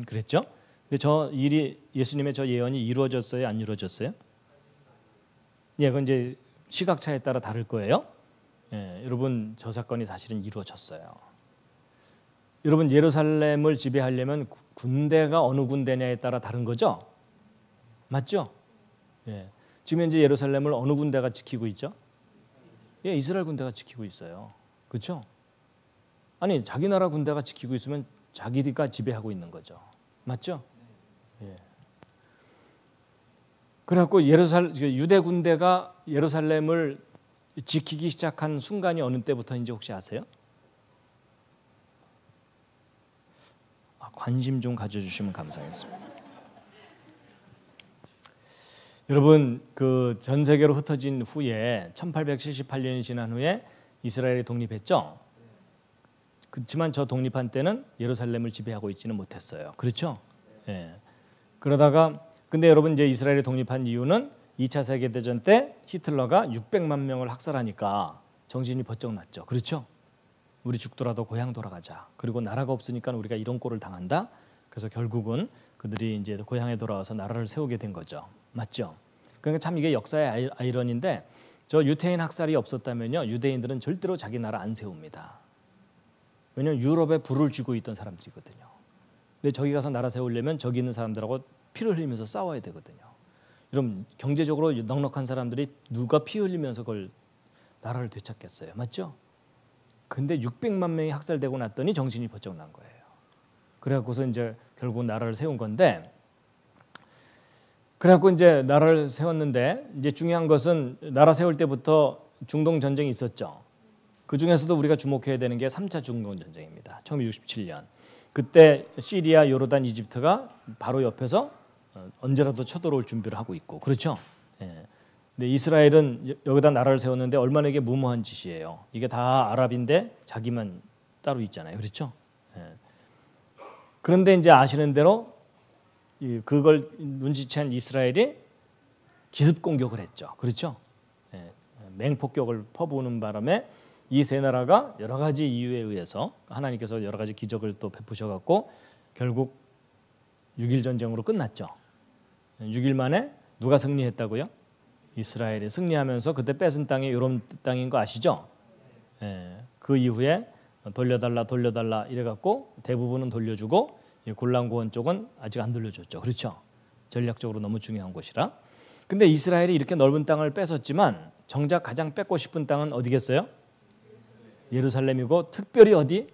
그랬죠? 근데 저 일이 예수님의 저 예언이 이루어졌어요, 안 이루어졌어요? 예, 그건 이제 시각차에 따라 다를 거예요. 예, 여러분 저 사건이 사실은 이루어졌어요. 여러분 예루살렘을 지배하려면 군대가 어느 군대냐에 따라 다른 거죠? 맞죠? 예. 지금 현재 예루살렘을 어느 군대가 지키고 있죠? 예, 이스라엘 군대가 지키고 있어요. 그렇죠? 아니 자기 나라 군대가 지키고 있으면 자기가 지배하고 있는 거죠. 맞죠? 예. 그래갖고 유대 군대가 예루살렘을 지키기 시작한 순간이 어느 때부터인지 혹시 아세요? 관심 좀 가져주시면 감사하겠습니다. 여러분 그 전 세계로 흩어진 후에 1878년이 지난 후에 이스라엘이 독립했죠. 그렇지만 저 독립한 때는 예루살렘을 지배하고 있지는 못했어요. 그렇죠? 예. 그러다가 근데 여러분 이제 이스라엘이 독립한 이유는 2차 세계 대전 때 히틀러가 600만 명을 학살하니까 정신이 번쩍 났죠. 그렇죠? 우리 죽더라도 고향 돌아가자. 그리고 나라가 없으니까 우리가 이런 꼴을 당한다. 그래서 결국은 그들이 이제 고향에 돌아와서 나라를 세우게 된 거죠. 맞죠? 그러니까 참 이게 역사의 아이러니인데 저 유태인 학살이 없었다면요 유대인들은 절대로 자기 나라 안 세웁니다. 왜냐하면 유럽에 불을 쥐고 있던 사람들이거든요. 근데 저기 가서 나라 세우려면 저기 있는 사람들하고 피를 흘리면서 싸워야 되거든요. 여러분 경제적으로 넉넉한 사람들이 누가 피 흘리면서 그걸 나라를 되찾겠어요. 맞죠? 근데 600만 명이 학살되고 났더니 정신이 번쩍 난 거예요. 그래갖고서 이제 결국 나라를 세운 건데 그래갖고 이제 나라를 세웠는데 이제 중요한 것은 나라 세울 때부터 중동 전쟁이 있었죠. 그 중에서도 우리가 주목해야 되는 게 3차 중동 전쟁입니다. 1967년. 그때 시리아, 요르단, 이집트가 바로 옆에서 언제라도 쳐들어올 준비를 하고 있고 그렇죠. 예. 근데 이스라엘은 여기다 나라를 세웠는데 얼마나 이게 무모한 짓이에요. 이게 다 아랍인데 자기만 따로 있잖아요. 그렇죠. 예. 그런데 이제 아시는 대로 그걸 눈치챈 이스라엘이 기습 공격을 했죠. 그렇죠. 예. 맹폭격을 퍼부는 바람에 이 세 나라가 여러 가지 이유에 의해서 하나님께서 여러 가지 기적을 또 베푸셔갖고 결국 6.1 전쟁으로 끝났죠. 6일 만에 누가 승리했다고요? 이스라엘이 승리하면서 그때 뺏은 땅이 이런 땅인 거 아시죠? 예, 그 이후에 돌려달라 이래갖고 대부분은 돌려주고 골란고원 쪽은 아직 안 돌려줬죠. 그렇죠? 전략적으로 너무 중요한 곳이라. 근데 이스라엘이 이렇게 넓은 땅을 뺏었지만 정작 가장 뺏고 싶은 땅은 어디겠어요? 예루살렘이고 특별히 어디?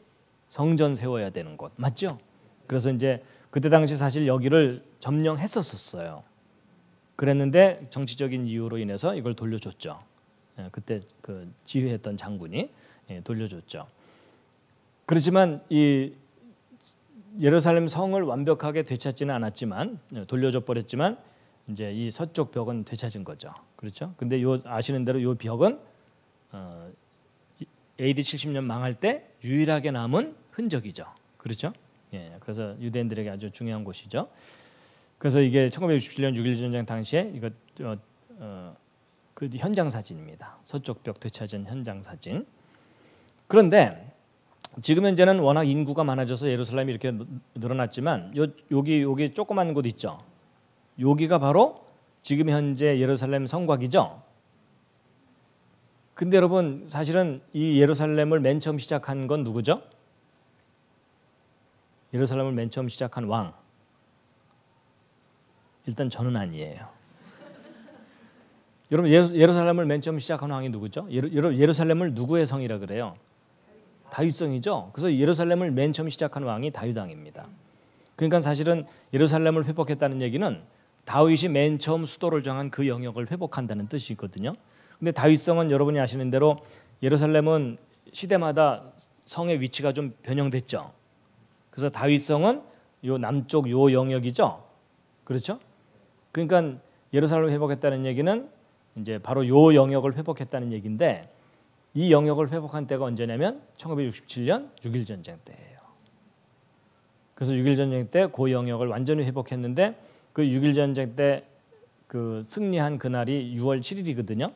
성전 세워야 되는 곳 맞죠? 그래서 이제 그때 당시 사실 여기를 점령했었어요. 그랬는데 정치적인 이유로 인해서 이걸 돌려줬죠. 그때 그 지휘했던 장군이 돌려줬죠. 그렇지만 이 예루살렘 성을 완벽하게 되찾지는 않았지만 돌려줘 버렸지만 이제 이 서쪽 벽은 되찾은 거죠. 그렇죠? 근데 요 아시는 대로 요 벽은 AD 70년 망할 때 유일하게 남은 흔적이죠. 그렇죠? 예. 그래서 유대인들에게 아주 중요한 곳이죠. 그래서 이게 1967년 6.1 전쟁 당시에 이거 그 현장 사진입니다. 서쪽 벽 되찾은 현장 사진. 그런데 지금 현재는 워낙 인구가 많아져서 예루살렘이 이렇게 늘어났지만 여기 조그만 곳 있죠. 여기가 바로 지금 현재 예루살렘 성곽이죠. 근데 여러분 사실은 이 예루살렘을 맨 처음 시작한 건 누구죠? 예루살렘을 맨 처음 시작한 왕. 일단 저는 아니에요. 여러분 예루살렘을 맨 처음 시작한 왕이 누구죠? 예루살렘을 누구의 성이라 그래요? 다윗 성이죠. 그래서 예루살렘을 맨 처음 시작한 왕이 다윗 왕입니다. 그러니까 사실은 예루살렘을 회복했다는 얘기는 다윗이 맨 처음 수도를 정한 그 영역을 회복한다는 뜻이거든요. 근데 다윗성은 여러분이 아시는 대로 예루살렘은 시대마다 성의 위치가 좀 변형됐죠. 그래서 다윗성은 요 남쪽 요 영역이죠. 그렇죠? 그러니까 예루살렘을 회복했다는 얘기는 이제 바로 요 영역을 회복했다는 얘기인데 이 영역을 회복한 때가 언제냐면 1967년 6.1 전쟁 때예요. 그래서 6.1 전쟁 때 그 영역을 완전히 회복했는데 그 6.1 전쟁 때 그 승리한 그날이 6월 7일이거든요.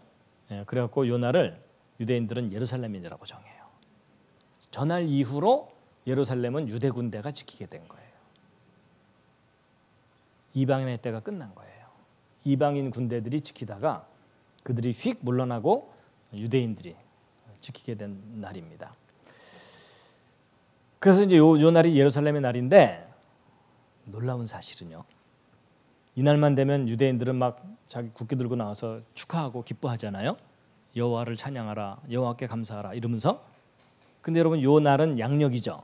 예, 그래갖고 이 날을 유대인들은 예루살렘이라고 정해요. 전날 이후로 예루살렘은 유대 군대가 지키게 된 거예요. 이방인의 때가 끝난 거예요. 이방인 군대들이 지키다가 그들이 휙 물러나고 유대인들이 지키게 된 날입니다. 그래서 이제 요 날이 예루살렘의 날인데 놀라운 사실은요. 이날만 되면 유대인들은 막 자기 국기 들고 나와서 축하하고 기뻐하잖아요. 여호와를 찬양하라, 여호와께 감사하라 이러면서. 근데 여러분 요 날은 양력이죠.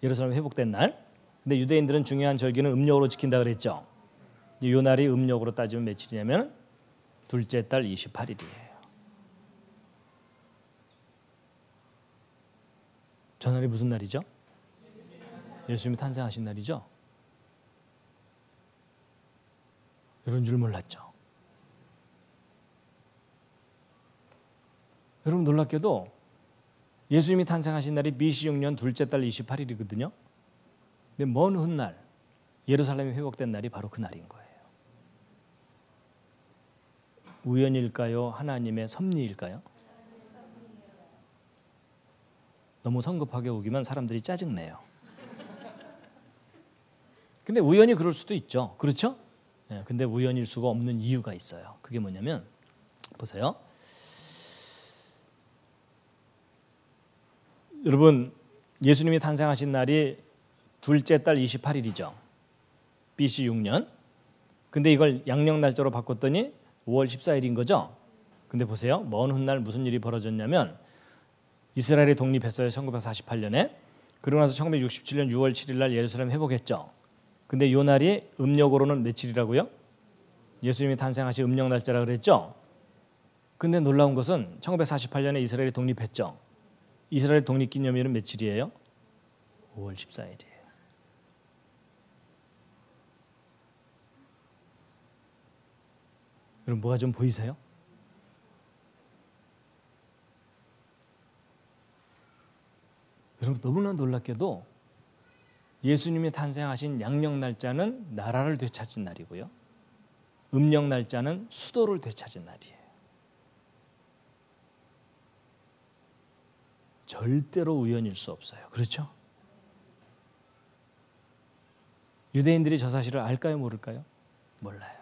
예루살렘 회복된 날. 근데 유대인들은 중요한 절기는 음력으로 지킨다 그랬죠. 요 날이 음력으로 따지면 며칠이냐면 둘째 달 28일이에요. 저 날이 무슨 날이죠? 예수님이 탄생하신 날이죠. 이런 줄 몰랐죠. 여러분 놀랍게도 예수님이 탄생하신 날이 BC 6년 둘째 달 28일이거든요. 근데 먼 훗날 예루살렘이 회복된 날이 바로 그 날인 거예요. 우연일까요? 하나님의 섭리일까요? 너무 성급하게 오기만 사람들이 짜증내요. 근데 우연히 그럴 수도 있죠. 그렇죠? 네, 근데 우연일 수가 없는 이유가 있어요. 그게 뭐냐면 보세요. 여러분 예수님이 탄생하신 날이 둘째 달 28일이죠. BC 6년. 근데 이걸 양력 날짜로 바꿨더니 5월 14일인 거죠. 근데 보세요. 먼 훗날 무슨 일이 벌어졌냐면 이스라엘이 독립했어요. 1948년에. 그러고 나서 1967년 6월 7일 날 예루살렘 회복했죠. 근데 요 날이 음력으로는 며칠이라고요? 예수님이 탄생하신 음력 날짜라 그랬죠. 근데 놀라운 것은 1948년에 이스라엘이 독립했죠. 이스라엘 독립기념일은 며칠이에요? 5월 14일이에요. 여러분 뭐가 좀 보이세요? 여러분 너무나 놀랍게도 예수님이 탄생하신 양력 날짜는 나라를 되찾은 날이고요. 음력 날짜는 수도를 되찾은 날이에요. 절대로 우연일 수 없어요. 그렇죠? 유대인들이 저 사실을 알까요? 모를까요? 몰라요.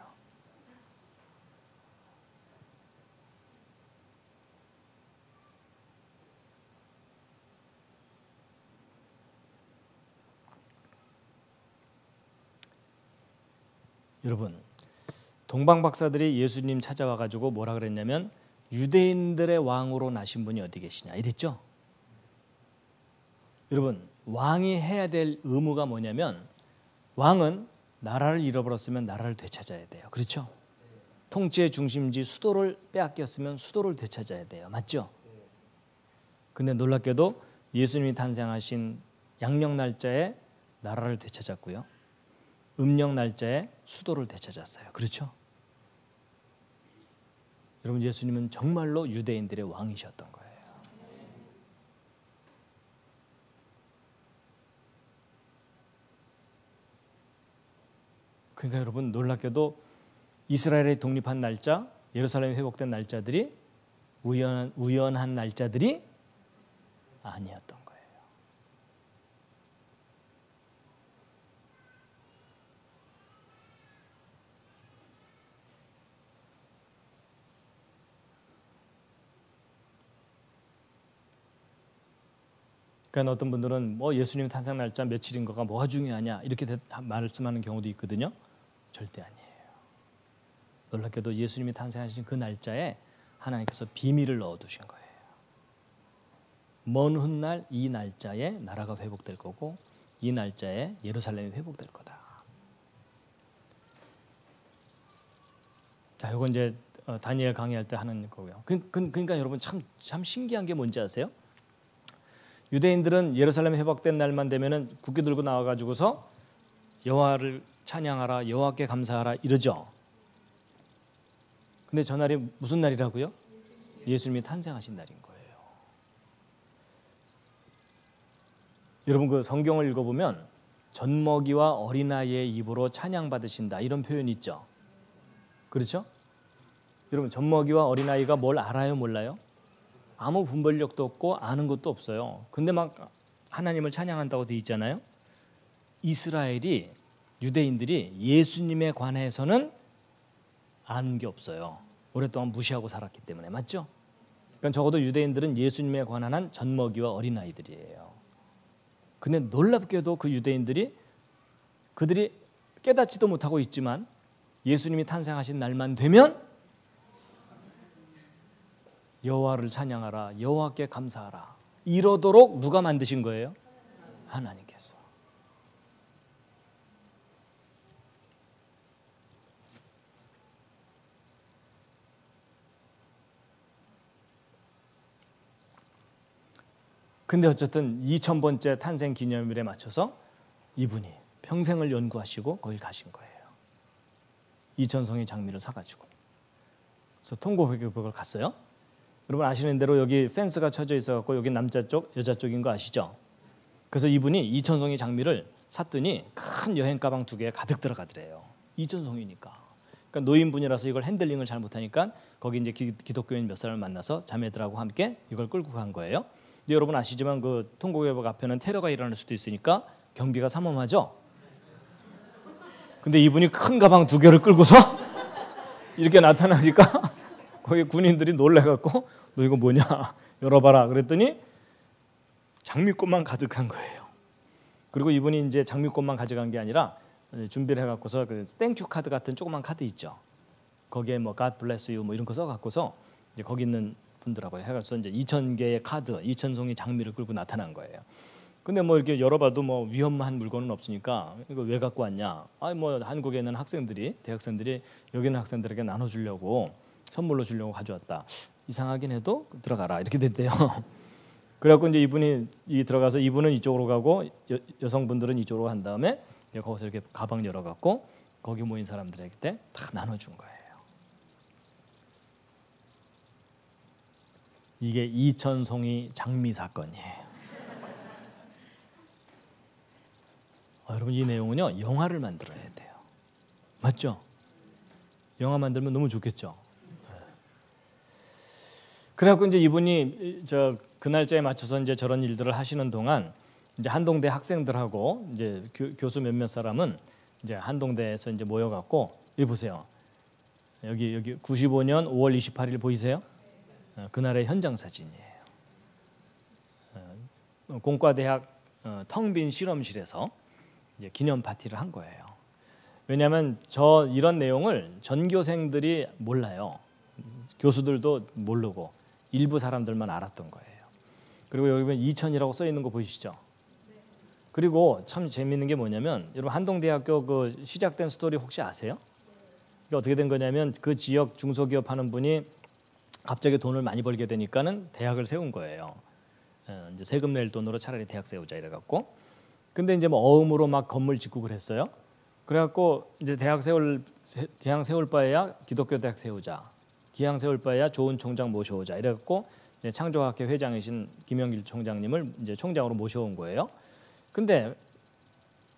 여러분 동방 박사들이 예수님 찾아와 가지고 뭐라 그랬냐면 유대인들의 왕으로 나신 분이 어디 계시냐 이랬죠. 여러분, 왕이 해야 될 의무가 뭐냐면 왕은 나라를 잃어버렸으면 나라를 되찾아야 돼요. 그렇죠? 통치의 중심지 수도를 빼앗겼으면 수도를 되찾아야 돼요. 맞죠? 근데 놀랍게도 예수님이 탄생하신 양력 날짜에 나라를 되찾았고요. 음력 날짜에 수도를 되찾았어요. 그렇죠? 여러분, 예수님은 정말로 유대인들의 왕이셨던 거예요. 그러니까 여러분, 놀랍게도 이스라엘의 독립한 날짜, 예루살렘이 회복된 날짜들이 우연한 날짜들이 아니었던 거예요. 그러니까 어떤 분들은 뭐 예수님 탄생 날짜 며칠인 거가 뭐가 중요하냐 이렇게 말씀하는 경우도 있거든요. 절대 아니에요. 놀랍게도 예수님이 탄생하신 그 날짜에 하나님께서 비밀을 넣어두신 거예요. 먼 훗날 이 날짜에 나라가 회복될 거고 이 날짜에 예루살렘이 회복될 거다. 자, 이건 이제 다니엘 강의할 때 하는 거고요. 그러니까 여러분 참 신기한 게 뭔지 아세요? 유대인들은 예루살렘 회복된 날만 되면은 국기 들고 나와가지고서 여호와를 찬양하라, 여호와께 감사하라 이러죠. 근데 저 날이 무슨 날이라고요? 예수님이 탄생하신 날인 거예요. 여러분, 그 성경을 읽어보면 젖먹이와 어린아이의 입으로 찬양받으신다 이런 표현이 있죠. 그렇죠? 여러분, 젖먹이와 어린아이가 뭘 알아요, 몰라요? 아무 분별력도 없고 아는 것도 없어요. 근데 막 하나님을 찬양한다고 돼 있잖아요. 이스라엘이, 유대인들이 예수님에 관해서는 아는 게 없어요. 오랫동안 무시하고 살았기 때문에. 맞죠? 그러니까 적어도 유대인들은 예수님에 관한 한 젖먹이와 어린아이들이에요. 근데 놀랍게도 그 유대인들이 그들이 깨닫지도 못하고 있지만 예수님이 탄생하신 날만 되면 여호와를 찬양하라, 여호와께 감사하라 이러도록 누가 만드신 거예요? 하나님께서. 근데 어쨌든 2000번째 탄생 기념일에 맞춰서 이분이 평생을 연구하시고 거길 가신 거예요. 2000송이 장미를 사가지고. 그래서 통곡회복을 갔어요. 여러분 아시는 대로 여기 펜스가 쳐져 있어갖고 여기 남자 쪽, 여자 쪽인 거 아시죠? 그래서 이분이 2000송이 장미를 샀더니 큰 여행 가방 2개에 가득 들어가더래요. 2000송이니까. 그러니까 노인분이라서 이걸 핸들링을 잘 못하니까 거기 이제 기독교인 몇 사람을 만나서 자매들하고 함께 이걸 끌고 간 거예요. 근데 여러분 아시지만 그 통곡회복 앞에는 테러가 일어날 수도 있으니까 경비가 삼엄하죠. 근데 이분이 큰 가방 2개를 끌고서 이렇게 나타나니까 거기 군인들이 놀래갖고 너 이거 뭐냐 열어봐라 그랬더니 장미꽃만 가득한 거예요. 그리고 이분이 이제 장미꽃만 가져간 게 아니라 준비를 해갖고서 그 땡큐 카드 같은 조그만 카드 있죠. 거기에 뭐 God bless you 뭐 이런 거 써갖고서 이제 거기 있는 분들하고 해가지고 이제 2000개의 카드, 2000송이 장미를 끌고 나타난 거예요. 근데 뭐 이렇게 열어봐도 뭐 위험한 물건은 없으니까 이거 왜 갖고 왔냐? 아니 뭐 한국에 있는 학생들이, 대학생들이 여기 있는 학생들에게 나눠주려고 선물로 주려고 가져왔다. 이상하긴 해도 들어가라 이렇게 됐대요. 그래갖고 이제 이분이 들어가서 이분은 이쪽으로 가고 여성분들은 이쪽으로 한 다음에 거기서 이렇게 가방 열어갖고 거기 모인 사람들에게 다 나눠준 거예요. 이게 2000송이 장미 사건이에요. 여러분 이 내용은요 영화를 만들어야 돼요. 맞죠? 영화 만들면 너무 좋겠죠. 그래갖고 이제 이분이 그 날짜에 맞춰서 이제 저런 일들을 하시는 동안 이제 한동대 학생들하고 이제 교수 몇몇 사람은 이제 한동대에서 이제 모여갖고 여기 보세요. 여기 95년 5월 28일 보이세요? 그날의 현장 사진이에요. 공과대학 텅 빈 실험실에서 이제 기념 파티를 한 거예요. 왜냐하면 이런 내용을 전교생들이 몰라요. 교수들도 모르고 일부 사람들만 알았던 거예요. 그리고 여기 보면 2000이라고 써 있는 거 보이시죠? 그리고 참 재미있는 게 뭐냐면 여러분 한동대학교 그 시작된 스토리 혹시 아세요? 이게 어떻게 된 거냐면 그 지역 중소기업 하는 분이 갑자기 돈을 많이 벌게 되니까는 대학을 세운 거예요. 이제 세금 낼 돈으로 차라리 대학 세우자 이래 갖고. 근데 이제 뭐 어음으로 막 건물 짓고 그랬어요. 그래갖고 이제 기왕 세울 바에야 기독교 대학 세우자. 기왕 세울 바에야 좋은 총장 모셔오자. 이래갖고 창조학회 회장이신 김영길 총장님을 이제 총장으로 모셔온 거예요. 근데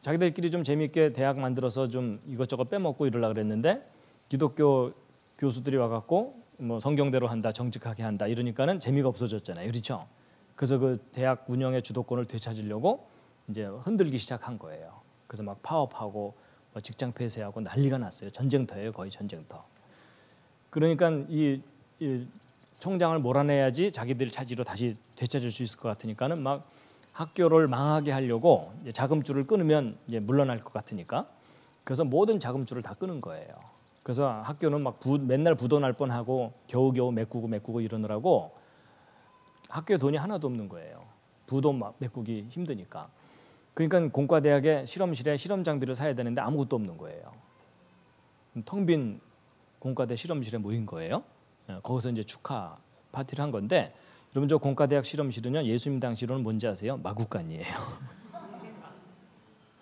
자기들끼리 좀 재미있게 대학 만들어서 좀 이것저것 빼먹고 이러려고 그랬는데 기독교 교수들이 와갖고 뭐 성경대로 한다, 정직하게 한다 이러니까는 재미가 없어졌잖아요, 그렇죠? 그래서 그 대학 운영의 주도권을 되찾으려고 이제 흔들기 시작한 거예요. 그래서 막 파업하고 뭐 직장 폐쇄하고 난리가 났어요. 전쟁터예요, 거의 전쟁터. 그러니까 이 총장을 몰아내야지 자기들 차지로 다시 되찾을 수 있을 것 같으니까는 막 학교를 망하게 하려고 이제 자금줄을 끊으면 이제 물러날 것 같으니까 그래서 모든 자금줄을 다 끊은 거예요. 그래서 학교는 막 맨날 부도 날 뻔하고 겨우겨우 메꾸고 이러느라고 학교에 돈이 하나도 없는 거예요. 부도 막 메꾸기 힘드니까. 그러니까 공과대학의 실험실에 실험 장비를 사야 되는데 아무것도 없는 거예요. 텅 빈 공과대 실험실에 모인 거예요. 거기서 이제 축하 파티를 한 건데 여러분 저 공과대학 실험실은요 예수님 당시로는 뭔지 아세요? 마구간이에요.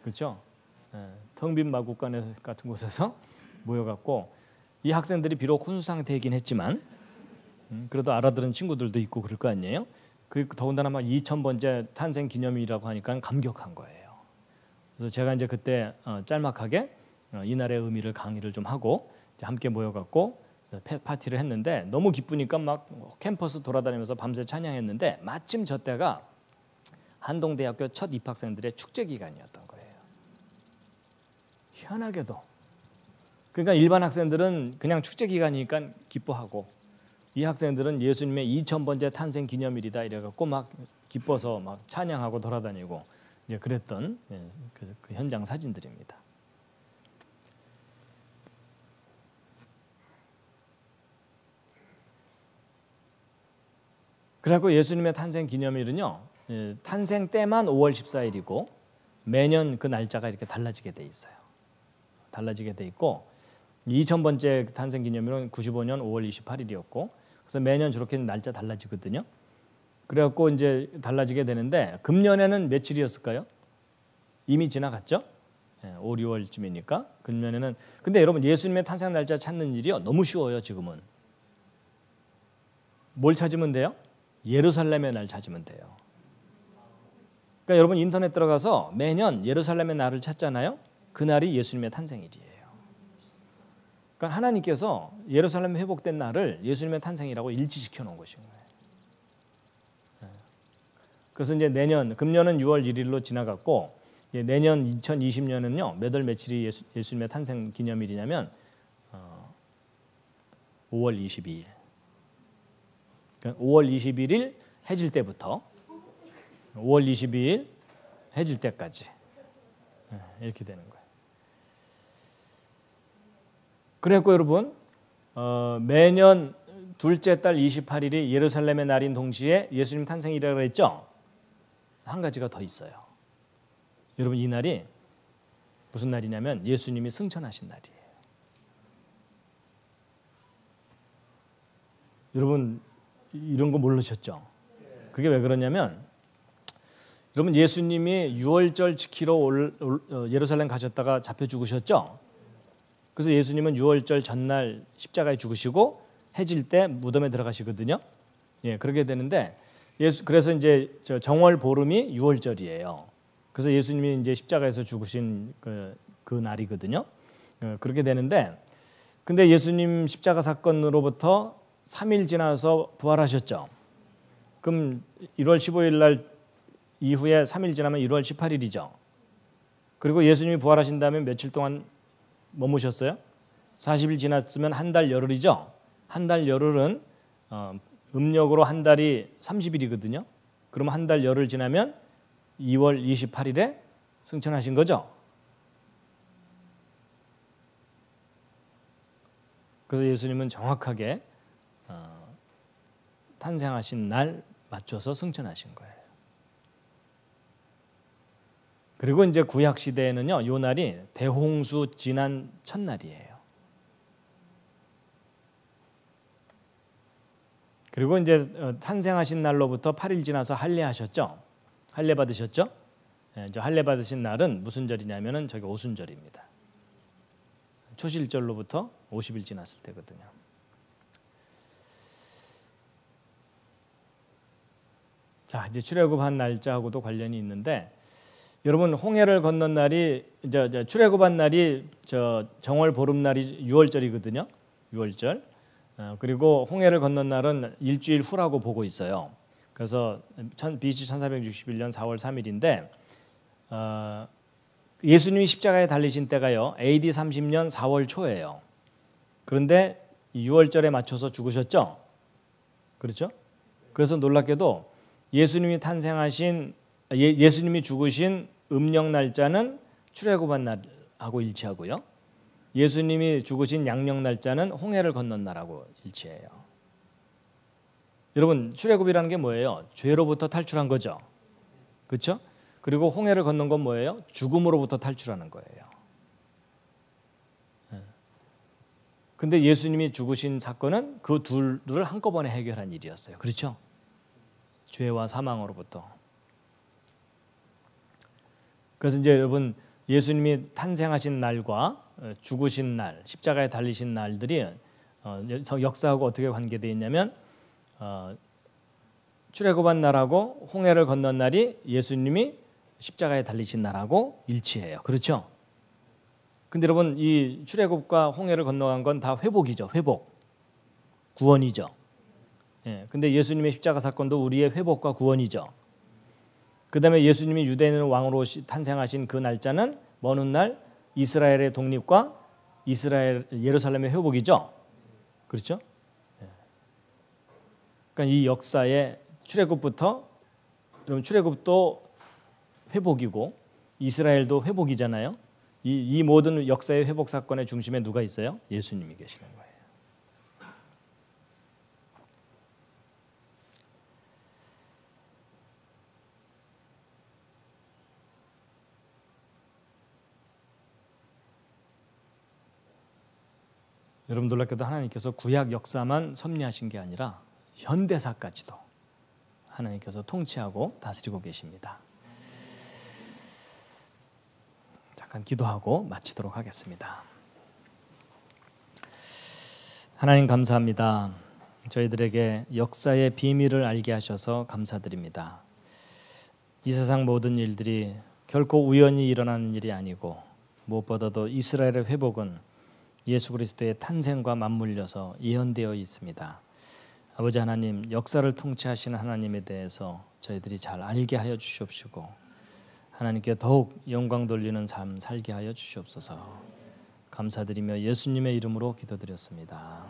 그렇죠? 텅 빈 마구간 같은 곳에서 모여갖고 이 학생들이 비록 혼수 상태이긴 했지만 그래도 알아들은 친구들도 있고 그럴 거 아니에요. 그리고 더군다나 막 2000번째 탄생 기념일이라고 하니까 감격한 거예요. 그래서 제가 이제 그때 짤막하게 이날의 의미를 강의를 좀 하고 이제 함께 모여갖고 파티를 했는데 너무 기쁘니까 막 캠퍼스 돌아다니면서 밤새 찬양했는데 마침 저 때가 한동대학교 첫 입학생들의 축제 기간이었던 거예요. 희한하게도. 그러니까 일반 학생들은 그냥 축제 기간이니까 기뻐하고 이 학생들은 예수님의 2000번째 탄생 기념일이다 이래갖고 막 기뻐서 막 찬양하고 돌아다니고 이제 그랬던 그 현장 사진들입니다. 그래갖고 예수님의 탄생 기념일은요 탄생 때만 5월 14일이고 매년 그 날짜가 이렇게 달라지게 돼 있어요. 달라지게 돼 있고 2000번째 탄생 기념일은 95년 5월 28일이었고 그래서 매년 저렇게 날짜 달라지거든요. 그래갖고 이제 달라지게 되는데 금년에는 며칠이었을까요? 이미 지나갔죠? 5, 6월쯤이니까 금년에는. 근데 여러분 예수님의 탄생 날짜 찾는 일이요 너무 쉬워요. 지금은 뭘 찾으면 돼요? 예루살렘의 날 찾으면 돼요. 그러니까 여러분 인터넷 들어가서 매년 예루살렘의 날을 찾잖아요. 그날이 예수님의 탄생일이에요. 그러니까 하나님께서 예루살렘 회복된 날을 예수님의 탄생이라고 일치시켜 놓은 것인 거예요. 그래서 이제 금년은 6월 1일로 지나갔고 내년 2020년은요 몇 월 며칠이 예수님의 탄생 기념일이냐면 5월 22일. 그러니까 5월 21일 해질 때부터 5월 22일 해질 때까지 이렇게 되는 거예요. 그래갖고 여러분 매년 둘째 달 28일이 예루살렘의 날인 동시에 예수님 탄생일이라고 했죠. 한 가지가 더 있어요. 여러분 이 날이 무슨 날이냐면 예수님이 승천하신 날이에요. 여러분 이런 거 모르셨죠? 그게 왜 그러냐면 여러분 예수님이 유월절 지키러 예루살렘 가셨다가 잡혀 죽으셨죠? 그래서 예수님은 유월절 전날 십자가에 죽으시고 해질 때 무덤에 들어가시거든요. 그렇게 되는데 그래서 이제 정월 보름이 유월절이에요. 그래서 예수님이 이제 십자가에서 죽으신 그 날이거든요. 그렇게 되는데 근데 예수님 십자가 사건으로부터 3일 지나서 부활하셨죠. 그럼 1월 15일 날 이후에 3일 지나면 1월 18일이죠. 그리고 예수님이 부활하신 다음에 며칠 동안 머무셨어요? 40일 지났으면 한 달 열흘이죠. 한 달 열흘은 음력으로 한 달이 30일이거든요. 그럼 한 달 열흘 지나면 2월 28일에 승천하신 거죠. 그래서 예수님은 정확하게 탄생하신 날 맞춰서 승천하신 거예요. 그리고 이제 구약 시대에는요, 요 날이 대홍수 지난 첫날이에요. 그리고 이제 탄생하신 날로부터 8일 지나서 할례하셨죠? 할례 받으셨죠? 저 할례 받으신 날은 무슨 절이냐면은 저기 오순절입니다. 초실절로부터 50일 지났을 때거든요. 자, 이제 출애굽한 날짜하고도 관련이 있는데, 여러분 홍해를 건넌 날이 이제 출애굽한 날이 저 정월 보름날이 6월절이거든요. 6월절. 그리고 홍해를 건넌 날은 일주일 후라고 보고 있어요. 그래서 BC 1461년 4월 3일인데 예수님이 십자가에 달리신 때가요. AD 30년 4월 초예요. 그런데 6월절에 맞춰서 죽으셨죠? 그렇죠? 그래서 놀랍게도 예수님이 탄생하신 예수님이 죽으신 음력 날짜는 출애굽한 날하고 일치하고요. 예수님이 죽으신 양력 날짜는 홍해를 건넌 날하고 일치해요. 여러분, 출애굽이라는 게 뭐예요? 죄로부터 탈출한 거죠. 그렇죠? 그리고 홍해를 건넌 건 뭐예요? 죽음으로부터 탈출하는 거예요. 근데 예수님이 죽으신 사건은 그 둘을 한꺼번에 해결한 일이었어요. 그렇죠? 죄와 사망으로부터. 그래서 이제 여러분 예수님이 탄생하신 날과 죽으신 날, 십자가에 달리신 날들이 역사하고 어떻게 관계되어 있냐면 출애굽한 날하고 홍해를 건넌 날이 예수님이 십자가에 달리신 날하고 일치해요. 그렇죠? 근데 여러분 이 출애굽과 홍해를 건너간 건 다 회복이죠. 회복. 구원이죠. 예. 근데 예수님의 십자가 사건도 우리의 회복과 구원이죠. 그다음에 예수님이 유대인 왕으로 탄생하신 그 날짜는 먼 훗날 이스라엘의 독립과 이스라엘 예루살렘의 회복이죠. 그렇죠? 그러니까 이 역사의 출애굽부터 여러분 출애굽도 회복이고 이스라엘도 회복이잖아요. 이 모든 역사의 회복 사건의 중심에 누가 있어요? 예수님이 계시는 거예요. 여러분 놀랍게도 하나님께서 구약 역사만 섭리하신 게 아니라 현대사까지도 하나님께서 통치하고 다스리고 계십니다. 잠깐 기도하고 마치도록 하겠습니다. 하나님 감사합니다. 저희들에게 역사의 비밀을 알게 하셔서 감사드립니다. 이 세상 모든 일들이 결코 우연히 일어나는 일이 아니고 무엇보다도 이스라엘의 회복은 예수 그리스도의 탄생과 맞물려서 예언되어 있습니다. 아버지 하나님, 역사를 통치하시는 하나님에 대해서 저희들이 잘 알게 하여 주시옵시고 하나님께 더욱 영광 돌리는 삶 살게 하여 주시옵소서. 감사드리며 예수님의 이름으로 기도드렸습니다.